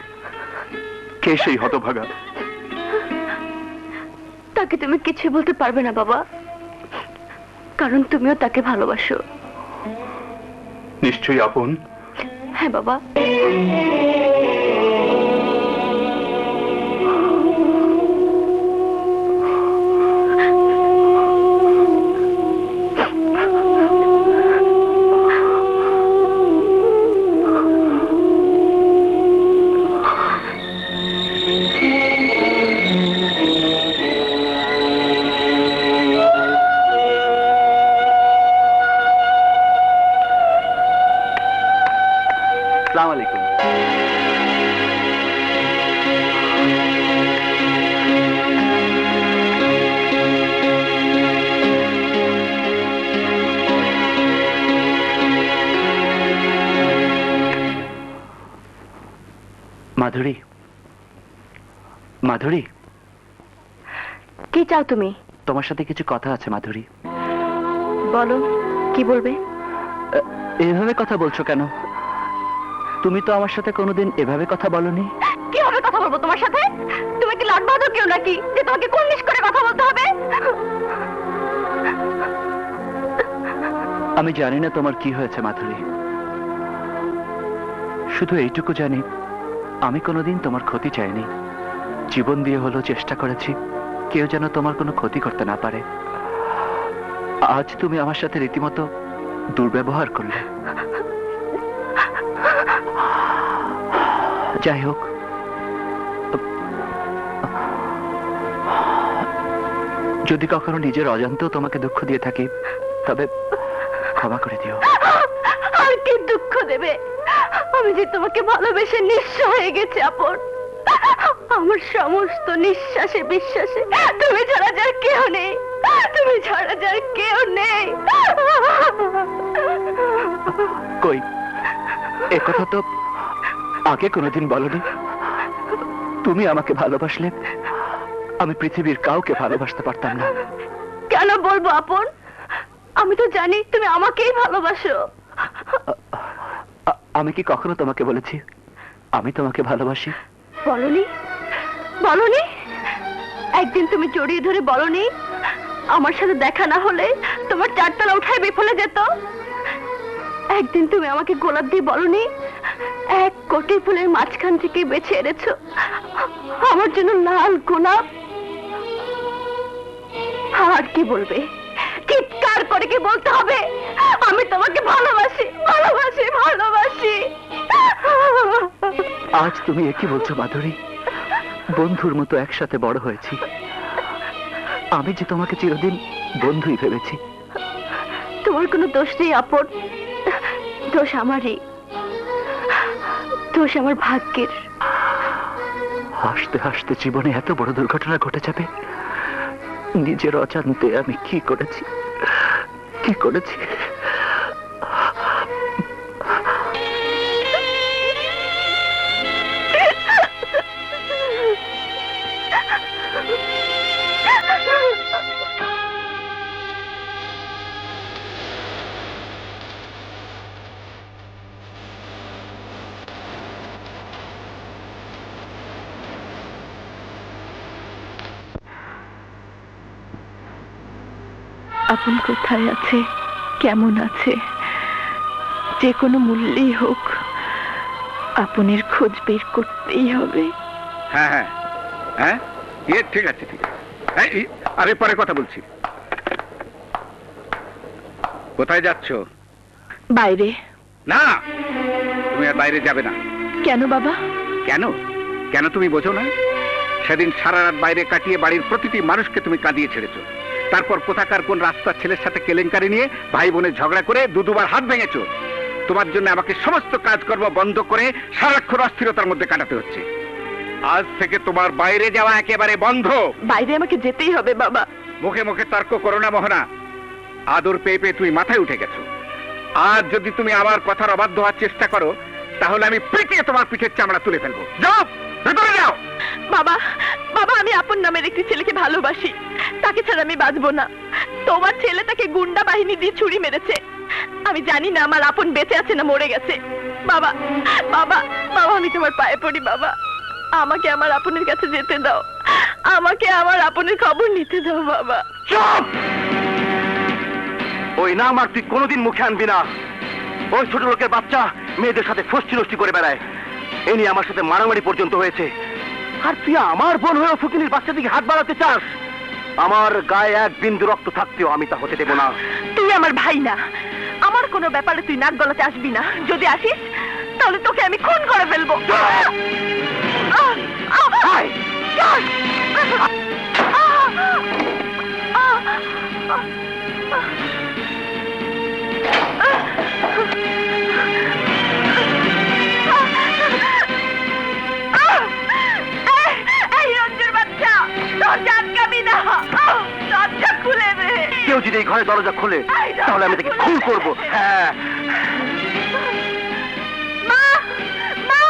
S6: কে সেই হতভাগা?
S3: তাকে তুমি কিছু বলতে পারবে না বাবা, কারণ তুমিও তাকে ভালোবাসো।
S6: নিশ্চয়ই আপন।
S3: হ্যাঁ বাবা।
S4: মাধুরী, মাধুরী,
S3: কি চাও তুমি?
S4: তোমার সাথে কিছু কথা আছে মাধুরী।
S3: বলো, কি বলবে?
S4: এভাবে কথা বলছো কেন? তুমি তো আমার সাথে কোনোদিন এভাবে কথা বলনি।
S3: কিভাবে কথা বলবো তোমার সাথে? তুমি কি লাট বাহাদুর কেউ নাকি যে তোমাকে কুর্নিশ করে কথা বলতে হবে?
S4: আমি জানি না তোমার কি হয়েছে মাধুরী, শুধু এইটুকু জানি আমি কোনোদিন তোমার ক্ষতি চাইনি। জীবন দিয়ে হলেও চেষ্টা করেছি কেউ যেন তোমার কোনো ক্ষতি করতে না পারে। আজ তুমি আমার সাথে রীতিমতো দুর্ব্যবহার করলে। যাই হোক, যদি কখনো নিজের অজান্তেও তোমাকে দুঃখ দিয়ে থাকি তবে ক্ষমা করে দিও।
S3: আর কি দুঃখ দেবে? আমি যে তোমাকে ভালোবেসে নিঃস্ব হয়ে গেছি আপন। আমার সমস্ত নিঃশ্বাসে বিশ্বাসে তুমি ছাড়া যার কেউ নেই, তুমি ছাড়া যার কেউ নেই।
S4: কই, এ কথা তো আগে কোনোদিন বলনি। তুমি আমাকে ভালোবাসলে আমি পৃথিবীর কাউকে ভালোবাসতে পারতাম না।
S3: কেন বলবো আপন? আমি তো জানি তুমি আমাকেই ভালোবাসো।
S4: আমি কি কখনো তোমাকে বলেছি আমি তোমাকে ভালোবাসি?
S3: বলনি, বলনি। একদিন তুমি জড়িয়ে ধরে বলনি আমার সাথে দেখা না হলে তোমার চারতলা উঠায় বিফলে যেত। একদিন তুমি আমাকে গোলাপ দিয়ে বলনি 1 কোটি ফুলের মাঝখান থেকে বেছে এনেছো আমার জন্য লাল গোলাপ। আর কি বলবে? চিৎকার করে কি বলতে হবে আমি তোমাকে ভালোবাসি, ভালোবাসি, ভালোবাসি?
S4: আজ তুমি একই বলছো মাধুরী? বন্ধুর মতো একসাথে বড় হয়েছি, আমি যে তোমাকে চিরদিন বন্ধুই ভেবেছি।
S3: তোমার কোনো দোষ নেই আপন, দোষ আমারই, দোষ আমার ভাগ্যের।
S4: হাসতে হাসতে জীবনে এত বড় দুর্ঘটনা ঘটে যাবে, নিজের অজান্তে আমি কি করেছি, কি করেছি?
S3: আপন কোথায় আছে, কেমন আছে, যে কোনো মূল্যেই হোক আপনের খোঁজ বের করতেই হবে।
S5: হ্যাঁ হ্যাঁ হ্যাঁ, ঠিক আছে ঠিক আছে। আরে পরে কথা বলছি। কোথায় যাচ্ছ?
S3: বাইরে।
S5: না, তুমি আর বাইরে যাবে না।
S3: কেন বাবা?
S5: কেন? কেন তুমি বোঝো না? সেদিন সারা রাত বাইরে কাটিয়ে বাড়ির প্রতিটি মানুষকে তুমি কাঁদিয়ে ছেড়েছো। তারপর কোথাকার কোন রাস্তার ছেলের সাথে কেলেঙ্কারি নিয়ে ভাই বোনের ঝগড়া করে দুবার হাত ভেঙেছো। তোমার জন্য আমাকে সমস্ত কাজকর্ম বন্ধ করে সারাক্ষণ অস্থিরতার মধ্যে কাটাতে হচ্ছে। আজ থেকে তোমার বাইরে যাওয়া একেবারে বন্ধ।
S3: বাইরে আমাকে যেতেই হবে বাবা।
S5: মুখে মুখে তর্ক করো না মোহনা। আদর পেয়ে পেয়ে তুমি মাথায় উঠে গেছো। আজ যদি তুমি আমার কথার অবাধ্য হওয়ার চেষ্টা করো তাহলে আমি পিটিয়ে তোমার পিঠের চামড়া তুলে ফেলবো। যাও, ভেতরে যাও।
S3: বাবা, বাবা, আমি আপন নামের একটি ছেলেকে ভালোবাসি, তাকে ছাড়া আমি বাঁচবো না। তোমার ছেলে তাকে গুন্ডা বাহিনী দিয়ে ছুরি মেরেছে। আমি জানি না আমার আপন বেঁচে আছে না মরে গেছে। বাবা, বাবা, বাবা, আমি তোমার পায়ে পড়ি বাবা, আমাকে আমার আপনের কাছে যেতে দাও, আমাকে আমার আপনের খবর নিতে দাও বাবা।
S4: চুপ! ওই নাম আর তুই কোনোদিন মুখে আনবি না। ওই ছোট লোকের বাচ্চা মেয়েদের সাথে ফষ্টি নষ্টি করে বেড়ায়, এ নিয়ে আমার সাথে মারামারি পর্যন্ত হয়েছে। আর তুই আমার বোন হয়ে ফকিনীর বাচ্চা দিকে হাত বাড়াতে চাস? আমার গায়ে এক বিন্দু রক্ত থাকতেও আমি তা হতে দেব না।
S3: তুই আমার ভাই না, আমার কোনো ব্যাপারে তুই নাক গলাতে আসবি না। যদি আসিস তাহলে তোকে আমি খুন করে ফেলবো।
S4: কেউ যদি এই ঘরের দরজা খোলে তাহলে আমি তাকে খুন করবো। হ্যাঁ,
S3: মা, মা,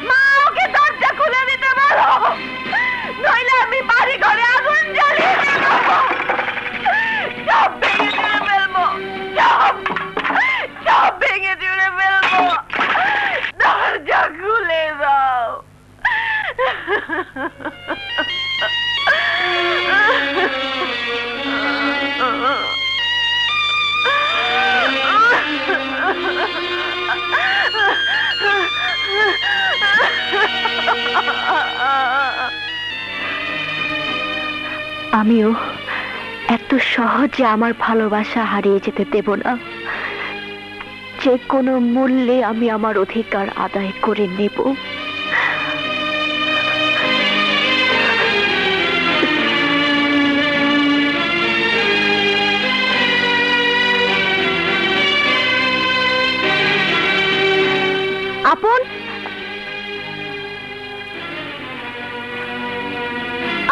S3: মা,
S2: নইলে আমি বাড়ি ঘরে আগুন জ্বালিয়ে দেব। সব ভেঙে চুরে ফেলবো, সব ভেঙে চুরে ফেলবো। দরজা খুলে দাও।
S3: আমিও এত সহজে আমার ভালোবাসা হারিয়ে যেতে দেব না। যে কোনো মূল্যে আমি আমার অধিকার আদায় করে নেব। আপন,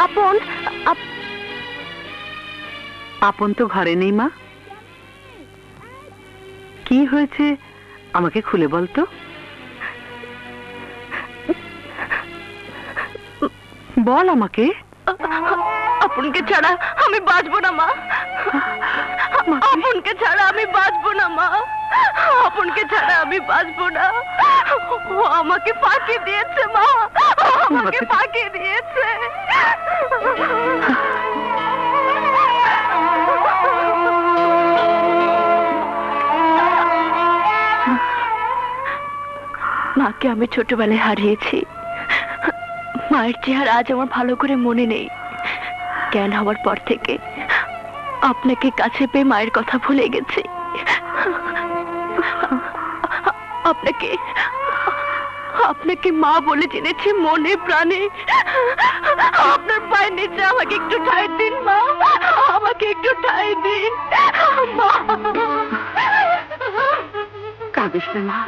S3: আপন,
S8: আপন তো ঘরে নেই মা। কি হয়েছে আমাকে খুলে বলতো। বল আমাকে।
S2: আপনকে ছাড়া আমি বাঁচবো না মা। আপনকে ছাড়া আমি বাঁচবো না মা। আপনকে ছাড়া আমি বাঁচবো না। ও আমাকে ফাঁকি দিয়েছে মা, আমাকে ফাঁকি দিয়েছে।
S3: মাকে আমি ছোটবেলায় হারিয়েছি। মায়ের চেহারা আজ আমার ভালো করে মনে নেই। জ্ঞান হওয়ার পর থেকে আপনাকে কাছে পেয়ে মায়ের কথা ভুলে গেছি। আপনাকে আপনাকে মা বলে জেনেছি মনে প্রাণে। আপনার পায়ের নিচে আমাকে একটু ঠাঁই দিন মা, আমাকে একটু ঠাঁই দিন মা।
S8: কাঁদিস না মা।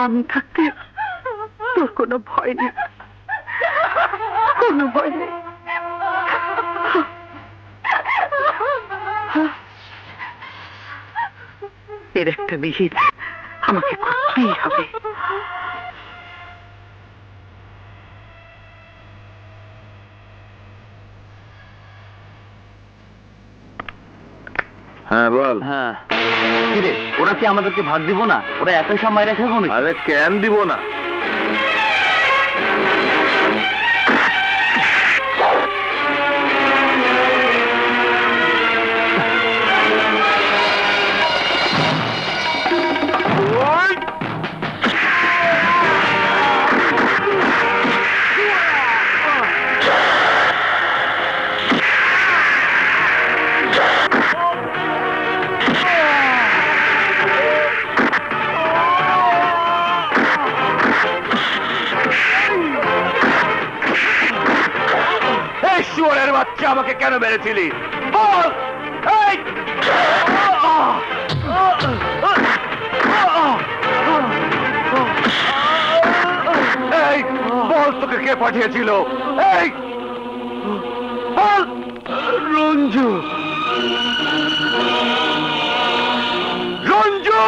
S8: আমি থাকতে তোর কোনো ভয় নেই, কোনো ভয় নেই। এর একটা বিহিত আমাকে করতেই হবে।
S6: হ্যাঁ বল।
S4: হ্যাঁ, কিরে ওরা কি আমাদেরকে ভাগ দিব না? ওরা এত সময় রেখে কোন?
S6: আরে কেন দিব না? শুয়োরের বাচ্চা, আমাকে কেন মেরেছিলি বল? এই! এই বল, তোকে কে পাঠিয়েছিল? এই বল। রঞ্জু, রঞ্জু,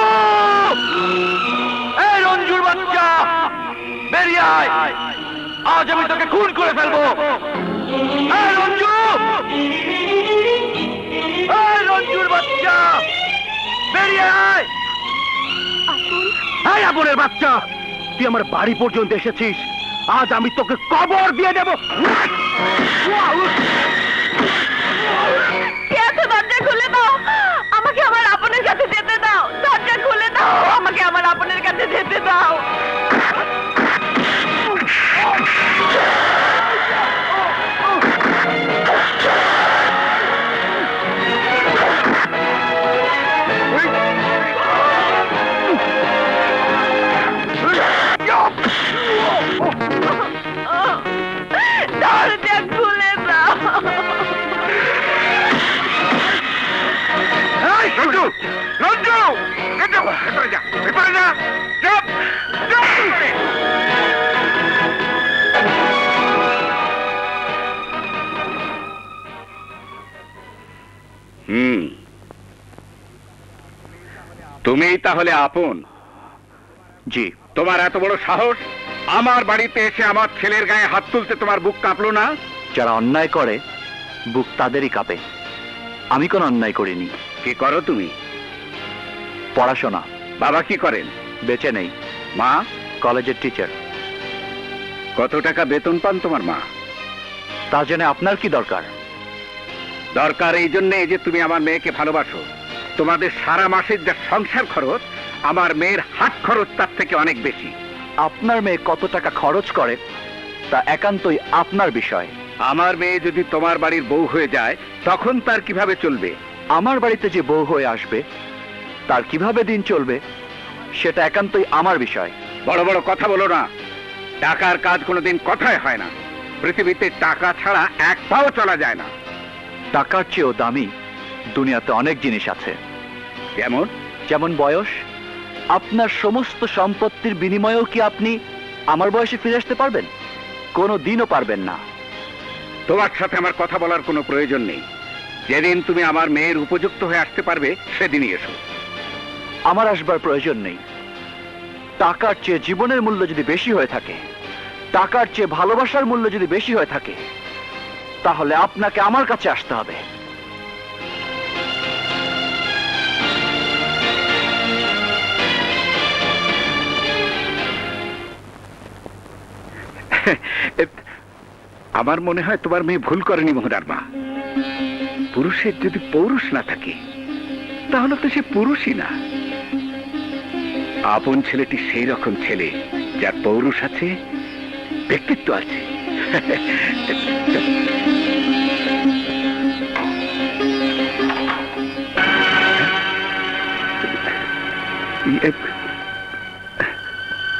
S6: এই রঞ্জুর বাচ্চা বেরিয়ে আয়। আজ আমি তোকে খুন করে ফেলবো। এই রঞ্জু, এই রঞ্জুর বাচ্চা বেরিয়ে আয়। এই আপনের বাচ্চা, তুই আমার বাড়ি পর্যন্ত এসেছিস। আজ আমি তোকে কবর দিয়ে দেব।
S2: কে আছে? দরজা খুলে দাও, আমাকে আমার আপনের কাছে যেতে দাও। দরজা খুলে দাও, আমাকে আমার আপনের কাছে যেতে দাও। দরজা খুলে দাও।
S5: রঞ্জু, রঞ্জু, ভেতরে যা, ভেতরে যা। চুপ, চুপ করে। তুমিই তাহলে আপন?
S4: জি
S5: তোমার এত বড় সাহস, আমার বাড়িতে এসে আমার ছেলের গায়ে হাত তুলতে তোমার বুক কাঁপলো না?
S4: যারা অন্যায় করে বুক তাদেরই কাঁপে। আমি কোনো অন্যায় করিনি।
S5: কি করো তুমি?
S4: পড়াশোনা।
S5: বাবা কি করেন?
S4: বেঁচে নেই।
S5: মা?
S4: কলেজের টিচার।
S5: কত টাকা বেতন পান তোমার মা?
S4: তা জেনে আপনার কি দরকার?
S5: দরকার এই জন্য যে তুমি আমার মেয়েকে ভালোবাসো। তোমাদের সারা মাসের যা সংসার খরচ, আমার মেয়ের হাত খরচ তার থেকে অনেক বেশি।
S4: আপনার মেয়ে কত টাকা খরচ করে তা একান্তই আপনার বিষয়।
S5: আমার মেয়ে যদি তোমার বাড়ির বউ হয়ে যায়, তখন তার কিভাবে চলবে?
S4: আমার বাড়িতে যে বউ হয়ে আসবে তার কিভাবে দিন চলবে সেটা একান্তই আমার বিষয়।
S5: বড় বড় কথা বলো না। টাকার কাজ কোনোদিন কথায় হয় না। পৃথিবীতে টাকা ছাড়া এক পাও চলা যায় না।
S4: টাকার চেয়েও দামি দুনিয়াতে অনেক জিনিস আছে।
S5: যেমন?
S4: যেমন বয়স। আপনার সমস্ত সম্পত্তির বিনিময়েও কি আপনি আমার বয়সে ফিরে আসতে পারবেন? কোনো দিনও পারবেন না।
S5: তোমার সাথে আমার কথা বলার কোনো প্রয়োজন নেই। যেদিন তুমি আমার মেয়ের উপযুক্ত হয়ে আসতে পারবে, সেদিনই এসো।
S4: আমার আসবার প্রয়োজন নেই। টাকার চেয়ে জীবনের মূল্য যদি বেশি হয়ে থাকে, টাকার চেয়ে ভালোবাসার মূল্য যদি বেশি হয়ে থাকে, তাহলে আপনাকে আমার কাছে আসতে হবে।
S5: আমার মনে হয় তোমার মেয়ে ভুল করেনি মোহনার মা। পুরুষের যদি পৌরুষ না থাকে, তাহলে তো সে পুরুষই না। আপন ছেলেটি সেই রকম ছেলে যার পৌরুষ আছে, ব্যক্তিত্ব আছে।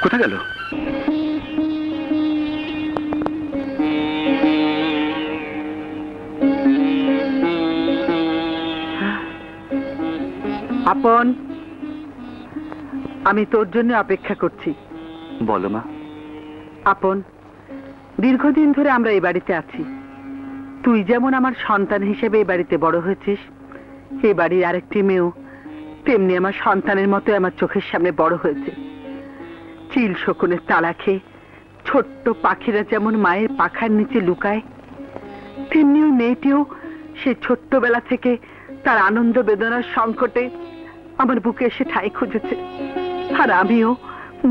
S5: কোথা গেল?
S8: আপন, আমি তোর জন্য অপেক্ষা করছি।
S4: বলো মা।
S8: আপন, দীর্ঘদিন ধরে আমরা এই বাড়িতে আছি। তুই যেমন আমার সন্তান হিসেবে এই বাড়িতে বড় হয়েছিস, এই বাড়ির আরেকটি মেয়েও তেমনি আমার সন্তানের মতো আমার চোখের সামনে বড় হয়েছে। চিল শকুনের তালা খেয়ে ছোট্ট পাখিরা যেমন মায়ের পাখার নিচে লুকায়, তেমনি ওই মেয়েটিও সে ছোট্টবেলা থেকে তার আনন্দ বেদনার সংকটে আমার বুকে এসে ঠাঁই খুঁজেছে। আর আমিও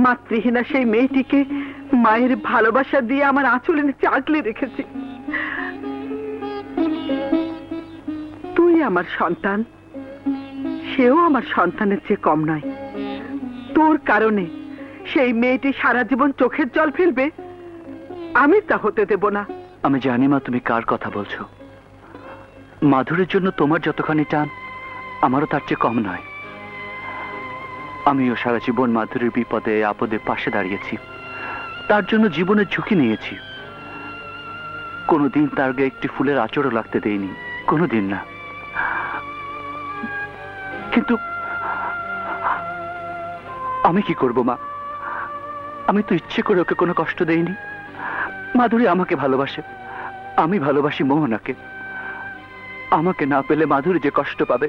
S8: মাতৃহীনা সেই মেয়েটিকে মায়ের ভালোবাসা দিয়ে আমার আঁচলে নিচে আগলে রেখেছি। তুই আমার সন্তান, সেও আমার সন্তানের চেয়ে কম নয়। তোর কারণে সেই মেয়েটি সারা জীবন চোখের জল ফেলবে, আমি তা হতে দেব না।
S4: আমি জানি মা তুমি কার কথা বলছো। মাধুরীর জন্য তোমার যতখানি টান, আমারও তার চেয়ে কম নয়। আমিও সারা জীবন মাধুরীর বিপদে আপদে পাশে দাঁড়িয়েছি, তার জন্য জীবনের ঝুঁকি নিয়েছি। কোনোদিন তার গায়ে একটি ফুলের আঁচড়ও লাগতে দেইনি, কোনোদিন না। কিন্তু আমি কি করব মা? আমি তো ইচ্ছে করে ওকে কোনো কষ্ট দেইনি। মাধুরী আমাকে ভালোবাসে, আমি ভালোবাসি মোহনাকে। আমাকে না পেলে মাধুরী যে কষ্ট পাবে,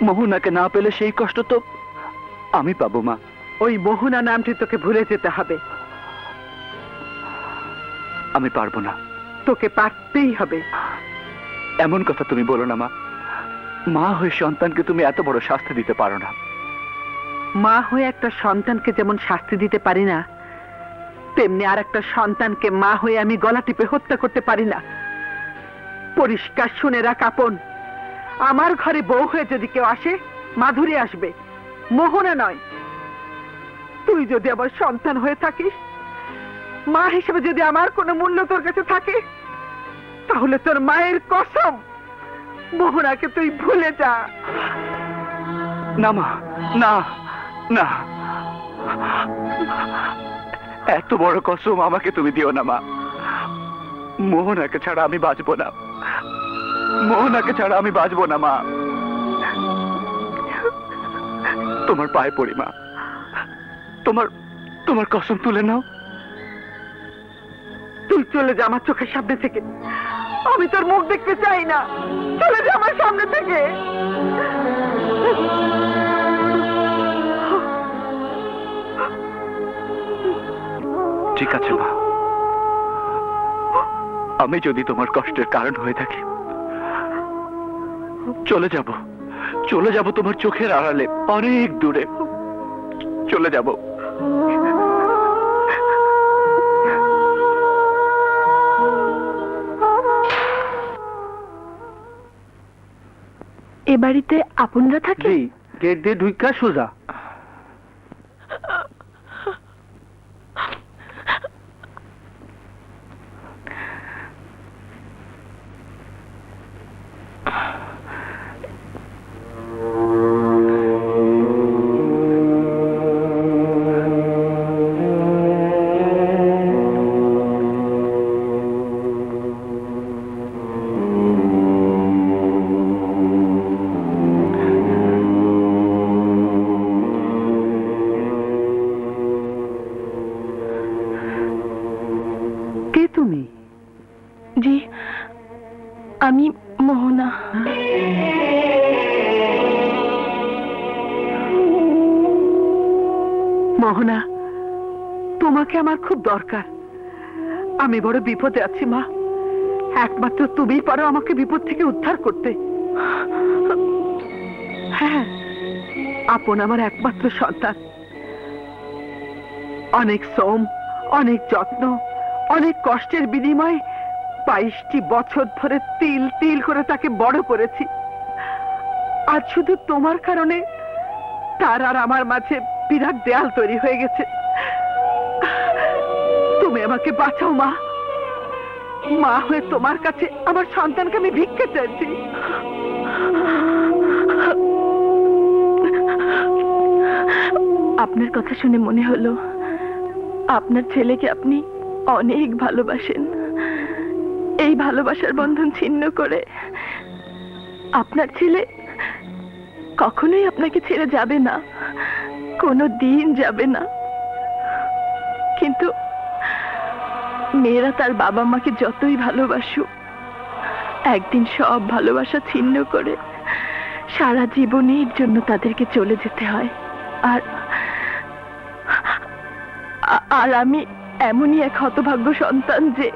S4: মোহনাকে না পেলে সেই কষ্ট তো আমি পাবো মা।
S8: ওই মোহনা নামটি তোকে ভুলে যেতে হবে।
S4: আমি পারবো না।
S8: তোকে পারতেই হবে।
S4: এমন কথা তুমি বলো না মা। মা হয়ে সন্তানকে তুমি এত বড় শাস্তি দিতে পারো না।
S8: মা হয়ে একটা সন্তানকে যেমন শাস্তি দিতে পারি না, তেমনি আর একটা সন্তানকে মা হয়ে আমি গলা টিপে হত্যা করতে পারি না। পরিষ্কার শুনে রাখ আপন, আমার ঘরে বউ হয়ে যদি কেউ আসে, মাধুরী আসবে, মোহনা নয়। তুই যদি আমার সন্তান হয়ে থাকিস, মা হিসেবে যদি আমার কোনো মূল্য তোর কাছে থাকে, তাহলে তোর মায়ের কসম, মোহনাকে তুই ভুলে যা।
S4: না মা, না না, এত বড় কসম আমাকে তুমি দিও না মা। মোহনাকে ছাড়া আমি বাঁচবো না, মোহনাকে ছাড়া আমি বাঁচবো না মা। তোমার পায়ে পড়ি মা, তোমার তোমার কসম তুলে নাও।
S8: তুই চলে যা আমার চোখের সামনে থেকে। আমি তোর মুখ দেখতে চাই না। চলে যা আমার সামনে থেকে।
S4: ঠিক আছে মা, আমি যদি তোমার কষ্টের কারণ হয়ে থাকি, চলে যাব তোমার চোখের আড়ালে, অনেক দূরে চলে যাব।
S3: এ বাড়িতে আপনরা থাকে?
S8: গেট দিয়ে ঢুকা সোজা। কে তুমি?
S3: জি, আমি মোহনা।
S8: মোহনা, তোমাকে আমার খুব দরকার। আমি বড় বিপদে আছি মা, একমাত্র তুমিই পারো আমাকে বিপদ থেকে উদ্ধার করতে। হ্যাঁ, আপন আমার একমাত্র সন্তান। অনেক শ্রম, অনেক যত্ন, অনেক কষ্টের বিনিময়ে 22টি বছর ধরে তিল তিল করে তাকে বড় করেছি। আজ শুধু তোমার কারণে তার আর আমার মাঝে বিরাট দেয়াল তৈরি হয়ে গেছে। তুমি আমাকে বাঁচাও মা। মা হয়ে তোমার কাছে আমার সন্তানকে আমি ভিক্ষে চাইছি।
S3: আপনার কথা শুনে মনে হলো আপনার ছেলেকে আপনি অনেক ভালোবাসেন। এই ভালোবাসার বন্ধন ছিন্ন করে আপনার ছেলে কখনোই আপনাকে ছেড়ে যাবে না, কোনো দিন যাবে না। কিন্তু মেয়েরা তার বাবা মাকে যতই ভালোবাসুক, একদিন সব ভালোবাসা ছিন্ন করে সারা জীবনের জন্য তাদেরকে চলে যেতে হয়। আর আর আমি এমনই এক হতভাগ্য সন্তান যে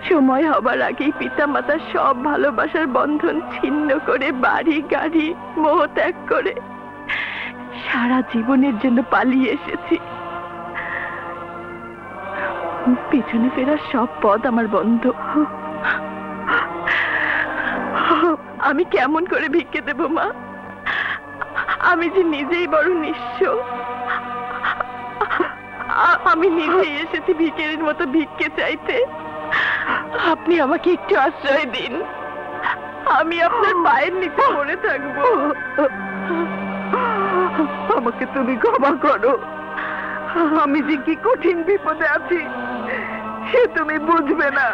S3: সময় হবার আগেই পিতা মাতার সব ভালোবাসার বন্ধন ছিন্ন করে বাড়ি গাড়ি মোহ ত্যাগ করে সারা জীবনের জন্য পালিয়ে এসেছি। পিছনে ফেরার সব পথ আমার বন্ধ। আমি কেমন করে ভিক্ষে দেব মা? আমি যে নিজেই বড় নিঃস্ব। আমি নিজেই এসেছি ভিখারির মতো ভিক্ষে চাইতে। আপনি আমাকে একটু আশ্রয় দিন, আমি আপনার পায়ের নিচে পড়ে থাকবো।
S8: আমাকে তুমি ক্ষমা করো। আমি যে কি কঠিন বিপদে আছি সে তুমি বুঝবে না।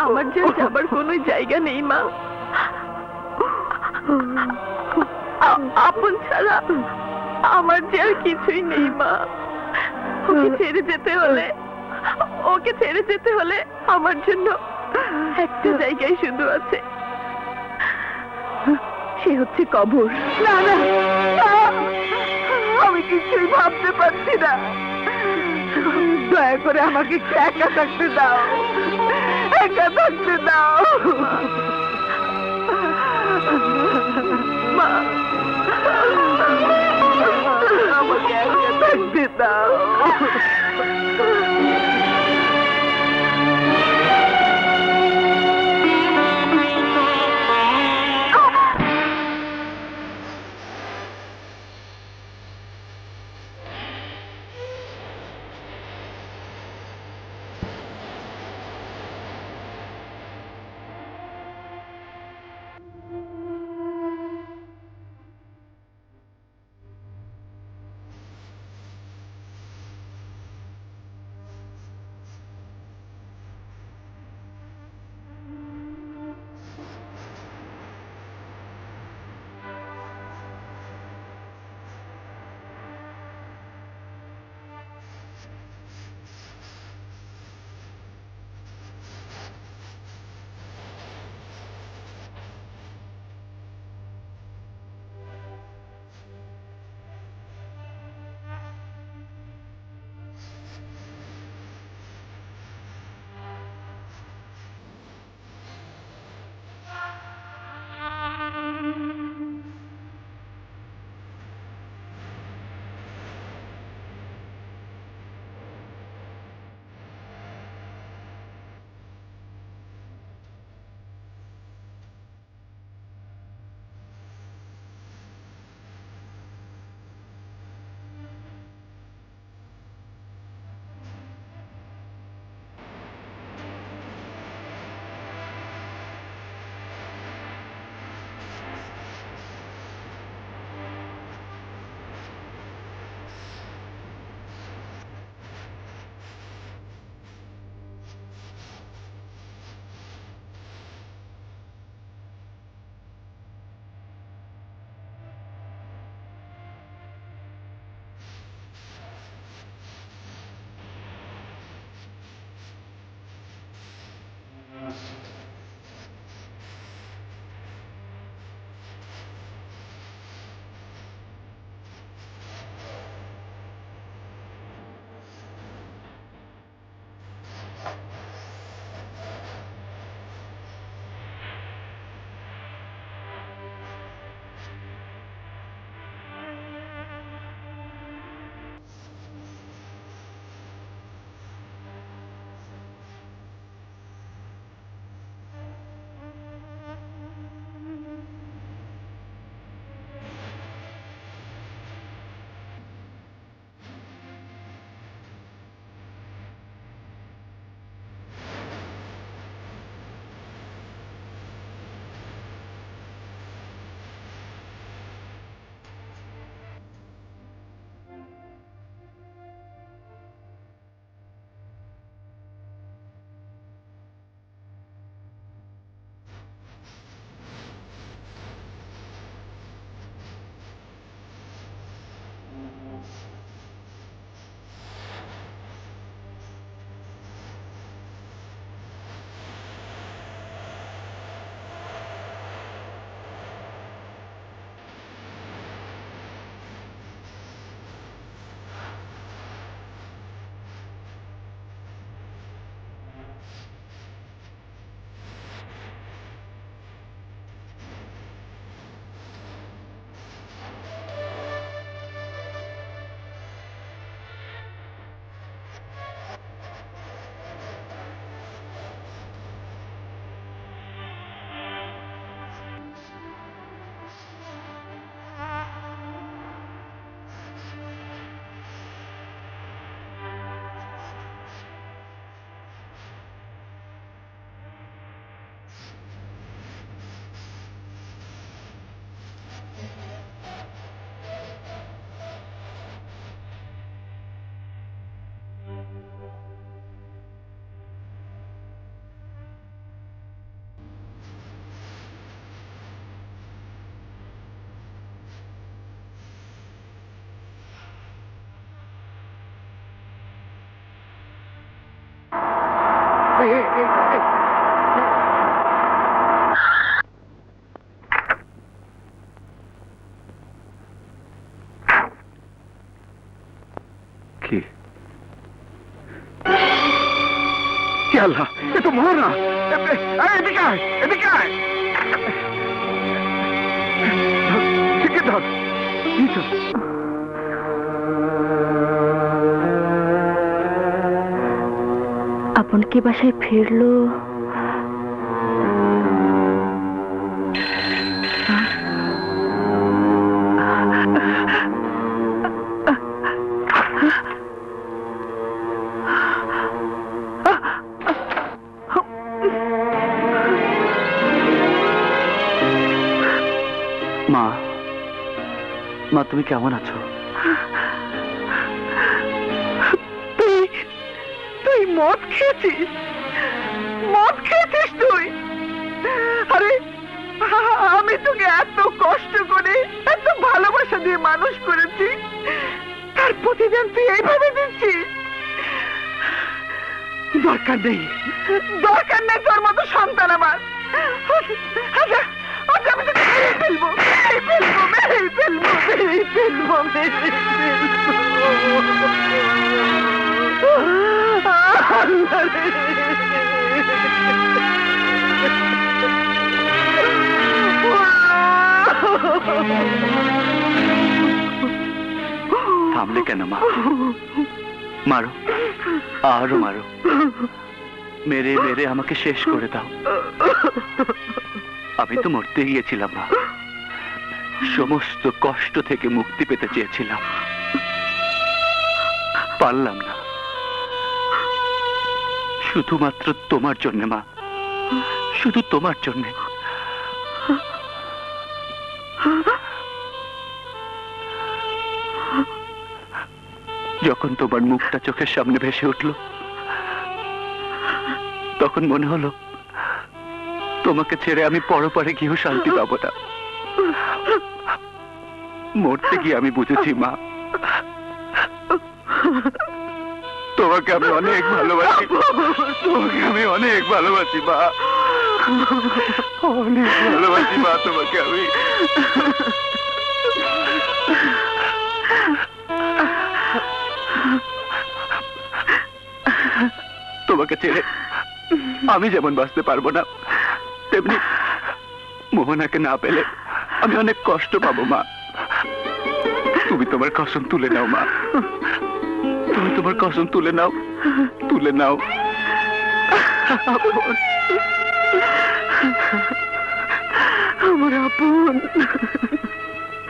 S3: আমার যে যাবার কোনো জায়গা নেই মা। আপন ছাড়া আমার যে আর কিছুই নেই মা। ওকে ছেড়ে যেতে হলে আমার জন্য একটা জায়গায় শুধু আছে, সে হচ্ছে কবর।
S8: না না, আমি কিছুই ভাবতে পারছি না। দয়া করে আমাকে একটু একা থাকতে দাও, একা থাকতে দাও
S3: মা,
S8: আমাকে একা থাকতে দাও।
S1: কি
S5: কি আল্লাহ, এ তো মোহনা। এদিকে আয়, এদিকে আয়। ঠিক ধর। এই তো।
S3: আপন কি বাসায় ফিরলো?
S4: মা, মা তুমি কেমন আছো?
S8: তুই মদ খেয়েছিস? মদ খেয়েছিস তুই? আরে আমি তোকে এত কষ্ট করে এত ভালোবাসা দিয়ে মানুষ করেছি, তার প্রতিদান তুই এইভাবে দিচ্ছিস? দরকার নেই, দরকার নেই তোর মতো সন্তান আমার। আচ্ছা আচ্ছা, আমি তোকে মেরেই ফেলবো, মেরেই ফেলবো, মেরেই ফেলবো, মেরেই ফেলবো, মেরেই
S4: থামলে কেন মা? মারো, আরো মারো, মেরে মেরে আমাকে শেষ করে দাও। আমি তো মরতে গিয়েছিলাম মা, সমস্ত কষ্ট থেকে মুক্তি পেতে চেয়েছিলাম, পারলাম না। শুধুমাত্র তোমার জন্য মা, শুধু তোমার জন্য। যখন তোমার মুখটা চোখের সামনে ভেসে উঠল, তখন মনে হলো তোমাকে ছেড়ে আমি পরপারে গিয়েও শান্তি পাবো না। মরতে গিয়ে আমি বুঝেছি মা, তোমাকে আমি অনেক ভালোবাসি, তোমাকে আমি অনেক ভালোবাসি মা, অনেক ভালোবাসি মা তোমাকে আমি। তোমাকে ছেড়ে আমি যেমন বাঁচতে পারবো না, তেমনি মোহনাকে না পেলে আমি অনেক কষ্ট পাবো মা। তুমি তোমার কসম তুলে নাও মা, তুমি তোমার কসম তুলে নাও, তুলে নাও।
S8: আমার আপন,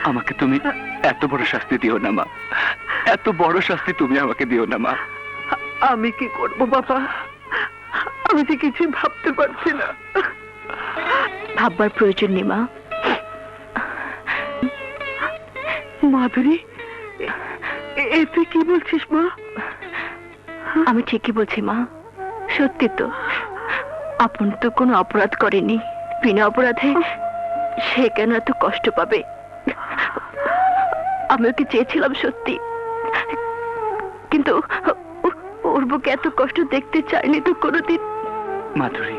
S4: আমাকে তুমি এত বড় শাস্তি দিও না মা, এত বড় শাস্তি তুমি আমাকে দিও না মা।
S8: আমি কি করব বাবা? আমি তো কিছুই ভাবতে পারছি না।
S3: ভাববার প্রয়োজন নেই মা।
S8: মাধুরী, এ তুই কি বলছিস মা?
S3: আমি ঠিকই বলছি মা, সত্যি তো। আপন তো কোনো অপরাধ করেনি, বিনা অপরাধে সে কেন এত কষ্ট পাবে? আমি ওকে চেয়েছিলাম সত্যি, কিন্তু ওর বুকে এত কষ্ট দেখতে চাইনি তো কোনোদিন।
S4: মাধুরী,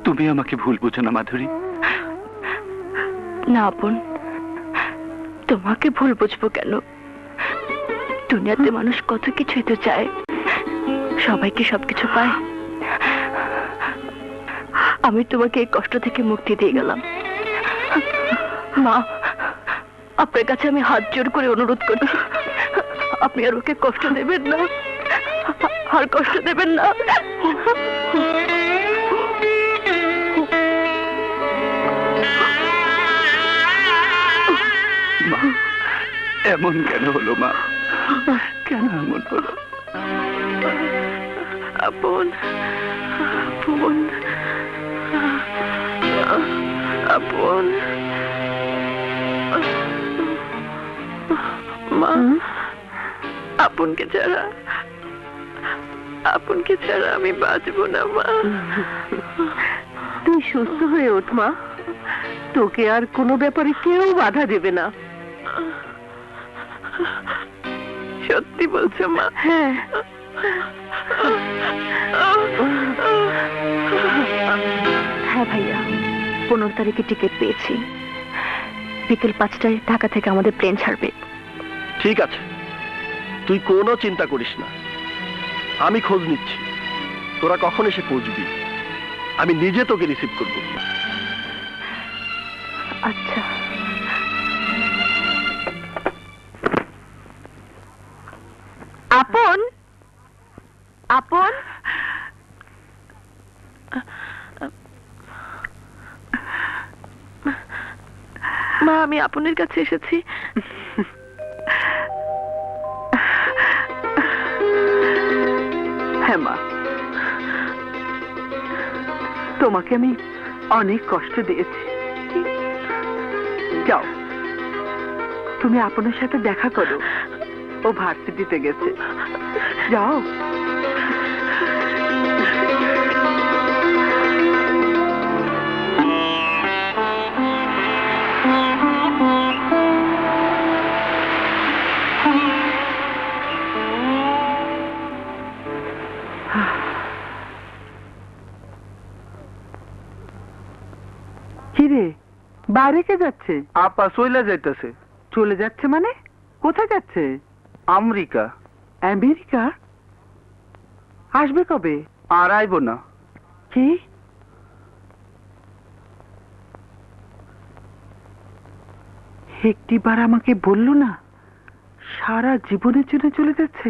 S4: তুমি আমাকে ভুল বুঝো না মাধুরী।
S3: না আপন, তোমাকে ভুল বুঝবো কেন? দুনিয়াতে মানুষ কত কিছুই তো চায়, সবাইকে সবকিছু পায়। আমি তোমাকে এই কষ্ট থেকে মুক্তি দিয়ে গেলাম মা। আপনার কাছে আমি হাত জোর করে অনুরোধ করছি, আপনি আর ওকে কষ্ট দেবেন না, আর কষ্ট দেবেন না।
S4: মা, এমন কেন হলো মা? কেন এমন হলো?
S8: আপন, আপন, আপন, মা, আপনকে ছাড়া আমি বাঁচবো না মা। তুই সুস্থ হয়ে ওঠ মা, তোকে আর কোনো ব্যাপারে কেউ বাধা দেবে না। সত্যি বলছো মা? হ্যাঁ,
S3: হ্যাঁ ভাইয়া, 15 তারিখে টিকিট পেয়েছি। বিকেল 5টায় ঢাকা থেকে আমাদের প্লেন ছাড়বে।
S4: ঠিক আছে, তুই কোনো চিন্তা করিস না, আমি খোঁজ নিচ্ছি। তোরা কখন এসে পৌঁছবি আমি নিজে তোকে রিসিভ করব।
S3: আচ্ছা। আপন, আপন, মা আমি আপনের কাছে এসেছি।
S8: হ্যাঁ মা, তোমাকে আমি অনেক কষ্ট দিয়েছি। যাও, তুমি আপনার সাথে দেখা করো, ও ভার্সিটিতে গেছে। যাও। কিরে, বাইরে কে যাচ্ছে?
S4: আপা চলে যাইতেছে।
S8: চলে যাচ্ছে মানে? কোথায় যাচ্ছে?
S4: আমেরিকা।
S8: আমেরিকা? আসবে কবে?
S4: আর আইব না।
S8: কি? একটিবার আমাকে বললো না সারা জীবনের জন্য চলে যাচ্ছে?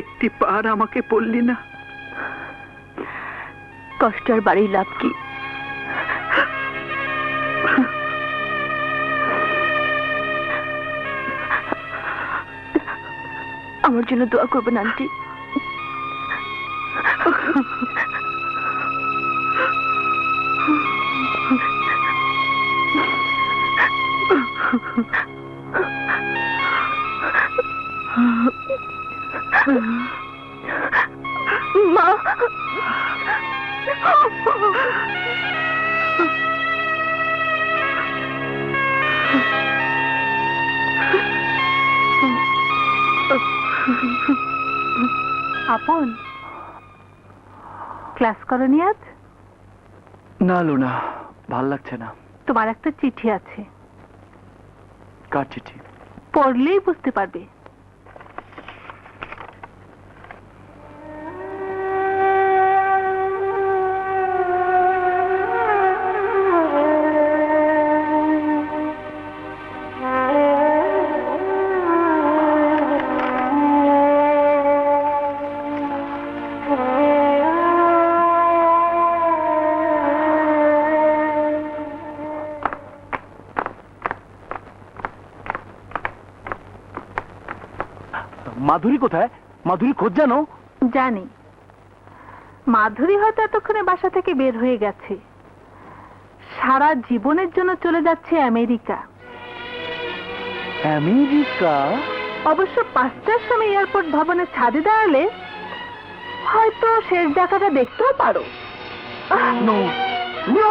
S8: একটি বার আমাকে বললি না?
S3: কষ্ট আর বাড়ির লাভ কি? আমার জন্য দোয়া করবেন আন্টি। মা, আপন ক্লাস করনি আজ?
S4: না লুনা, ভাল লাগছে না।
S3: তোমার একটা চিঠি আছে,
S4: কার চিঠি?
S3: পড়লেই বুঝতে পারবে।
S4: মাধুরী কোথায়? মাধুরী খোঁজ জানো?
S3: জানি, মাধুরী হয়তো এতক্ষণে বাসা থেকে বের হয়ে গেছে। সারা জীবনের জন্য চলে যাচ্ছে আমেরিকা।
S4: আমেরিকা?
S3: অবশ্য 5টার সময় এয়ারপোর্ট ভবনের ছাদে দাঁড়ালে হয়তো শেষ দেখাটা দেখতেও পারো।
S4: No, no!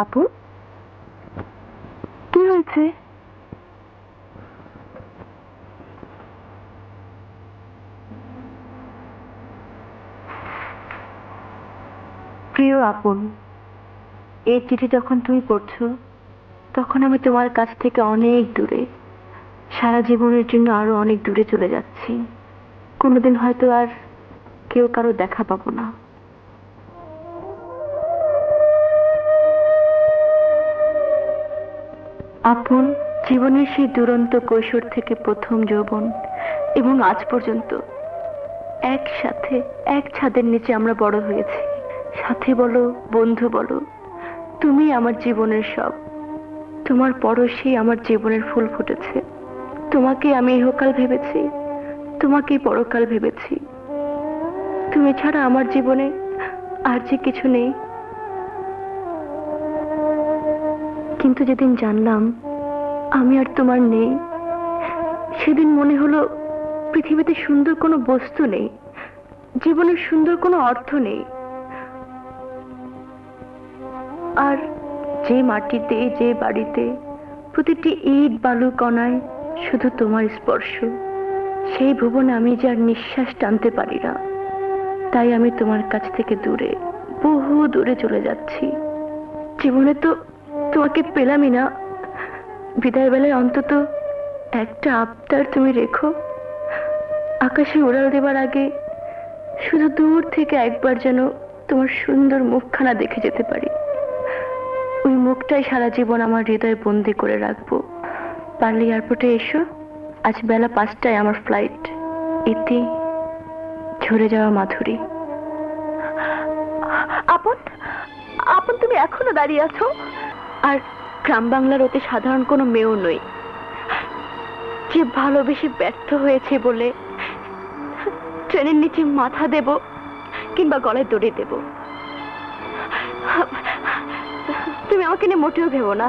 S3: আপু, কি হয়েছে? প্রিয় আপন, এই চিঠি যখন তুমি পড়ছো তখন আমি তোমার কাছ থেকে অনেক দূরে, সারা জীবনের জন্য আরো অনেক দূরে চলে যাচ্ছি। কোনোদিন হয়তো আর কেউ কারো দেখা পাবো না। আপন, জীবনের সেই দুরন্ত কৈশোর থেকে প্রথম যৌবন এবং আজ পর্যন্ত একসাথে এক ছাদের নিচে আমরা বড় হয়েছি। সাথী বলো, বন্ধু বলো, তুমি আমার জীবনের সব। তোমার পরশেই আমার জীবনের ফুল ফুটেছে। তোমাকে আমি ইহকাল ভেবেছি, তোমাকেই পরকাল ভেবেছি। তুমি ছাড়া আমার জীবনে আর যে কিছু নেই। কিন্তু যেদিন জানলাম আমি আর তোমার নেই, সেদিন মনে হলো পৃথিবীতে সুন্দর কোনো বস্তু নেই, জীবনের সুন্দর কোনো অর্থ নেই। আর যে মাটিতে, যে বাড়িতে প্রতিটি ইট বালু কণায় শুধু তোমার স্পর্শ, সেই ভুবনে আমি যে আর নিঃশ্বাস টানতে পারি না। তাই আমি তোমার কাছ থেকে দূরে, বহু দূরে চলে যাচ্ছি। জীবনে তো তোমাকে পেলামই না, বিদায় বেলায় অন্তত একটা আবদার তুমি রেখো। আকাশে উড়াল দেবার আগে শুধু দূর থেকে একবার যেন তোমার সুন্দর মুখখানা দেখে যেতে পারি। ওই মুখটাই সারা জীবন আমার হৃদয়ে বন্দি করে রাখবো। পারলে এয়ারপোর্টে এসো, আজ বেলা 5টায় আমার ফ্লাইট। ইতি, ঝরে যাওয়া মাধুরী। আপন, আপন তুমি এখনো দাঁড়িয়ে আছো? আর গ্রাম বাংলার অতি সাধারণ কোনো মেয়েও নই, যে ভালোবেসে ব্যর্থ হয়েছে বলে ট্রেনের নিচে মাথা দেব কিংবা গলায় দড়ি দেব। তুমি আমাকে নিয়ে মোটেও ভেবো না,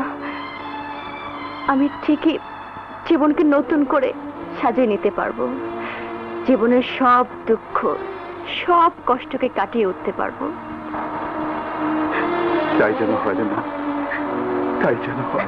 S3: আমি ঠিকই জীবনকে নতুন করে সাজিয়ে নিতে পারবো। জীবনের সব দুঃখ, সব কষ্টকে কাটিয়ে উঠতে পারবো।
S6: তাই যেন হয় রে মা, তাই যেন হয়।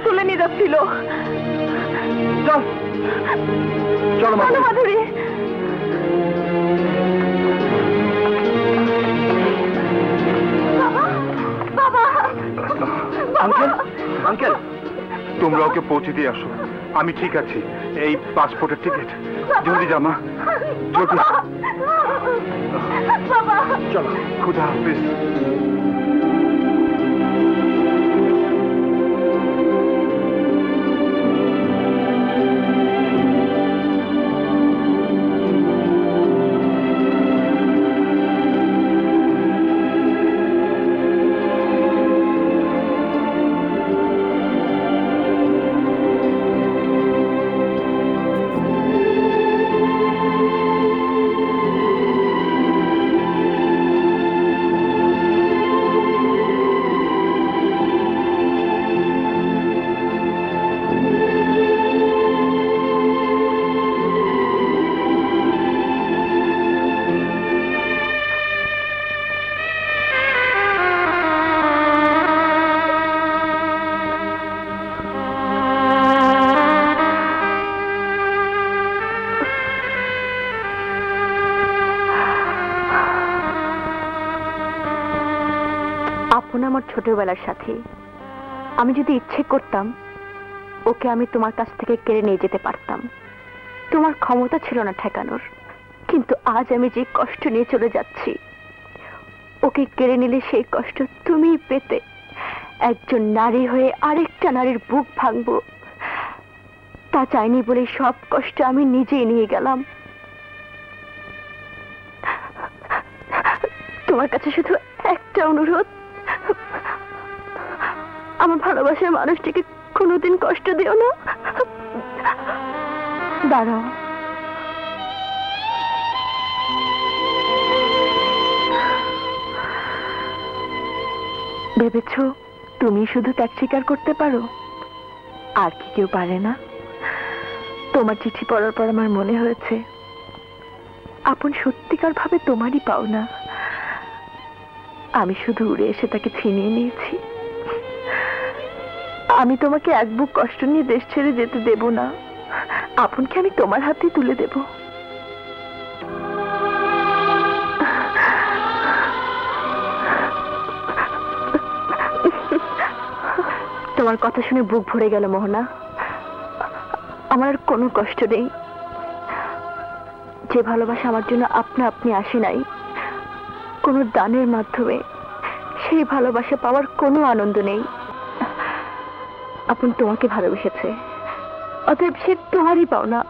S3: তুলে নিয়ে যাচ্ছিল।
S4: চলো
S3: মাধুরী, বাবা,
S4: আঙ্কেল, আঙ্কেল,
S6: তোমরা ওকে পৌঁছে দিয়ে আসো, আমি ঠিক আছি। এই পাসপোর্টের টিকিট, জলদি জামা, জলদি। চলো, খুদা হাফিজ।
S3: আপন আমার ছোটবেলার সাথী। আমি যদি ইচ্ছে করতাম ওকে আমি তোমার কাছ থেকে কেড়ে নিয়ে যেতে পারতাম, তোমার ক্ষমতা ছিল না ঠেকানোর। কিন্তু আজ আমি যে কষ্ট নিয়ে চলে যাচ্ছি, ওকে কেড়ে নিলে সেই কষ্ট তুমিই পেতে। একজন নারী হয়ে আরেকটা নারীর বুক ভাঙবো, তা চাইনি বলে সব কষ্ট আমি নিজেই নিয়ে গেলাম। তোমার কাছে শুধু একটা অনুরোধ, আমার ভালোবাসার মানুষটিকে কোনোদিন কষ্ট দিও না। দাঁড়াও, ভেবেছ তুমি শুধু ত্যাগ স্বীকার করতে পারো, আর কি কেউ পারে না? তোমার চিঠি পড়ার পর আমার মনে হয়েছে আপন সত্যিকার ভাবে তোমারই পাও না। আমি শুধু উড়ে এসে তাকে ছিনিয়ে নিয়েছি। আমি তোমাকে এক বুক কষ্ট নিয়ে দেশ ছেড়ে যেতে দেব না। আপনকে আমি তোমার হাতেই তুলে দেব। তোমার কথা শুনে বুক ভরে গেল মোহনা। আমার আর কোনো কষ্ট নেই। যে ভালোবাসা আমার জন্য আপনা আপনি আসে নাই, কোনো দানের মাধ্যমে, সেই ভালোবাসা পাওয়ার কোনো আনন্দ নেই। আপন তোমাকে ভালোবেসেছে, অতএব সে তোমারই পাওনা।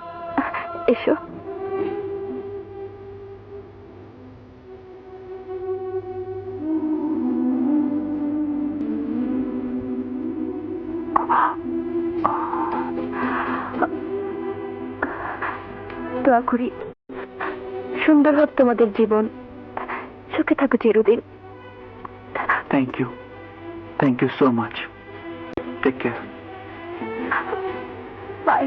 S3: এসো। দোয়া করি সুন্দর হোক তোমাদের জীবন, সুখে থাকো চিরদিন।
S4: Thank you so much. Take care.
S3: By.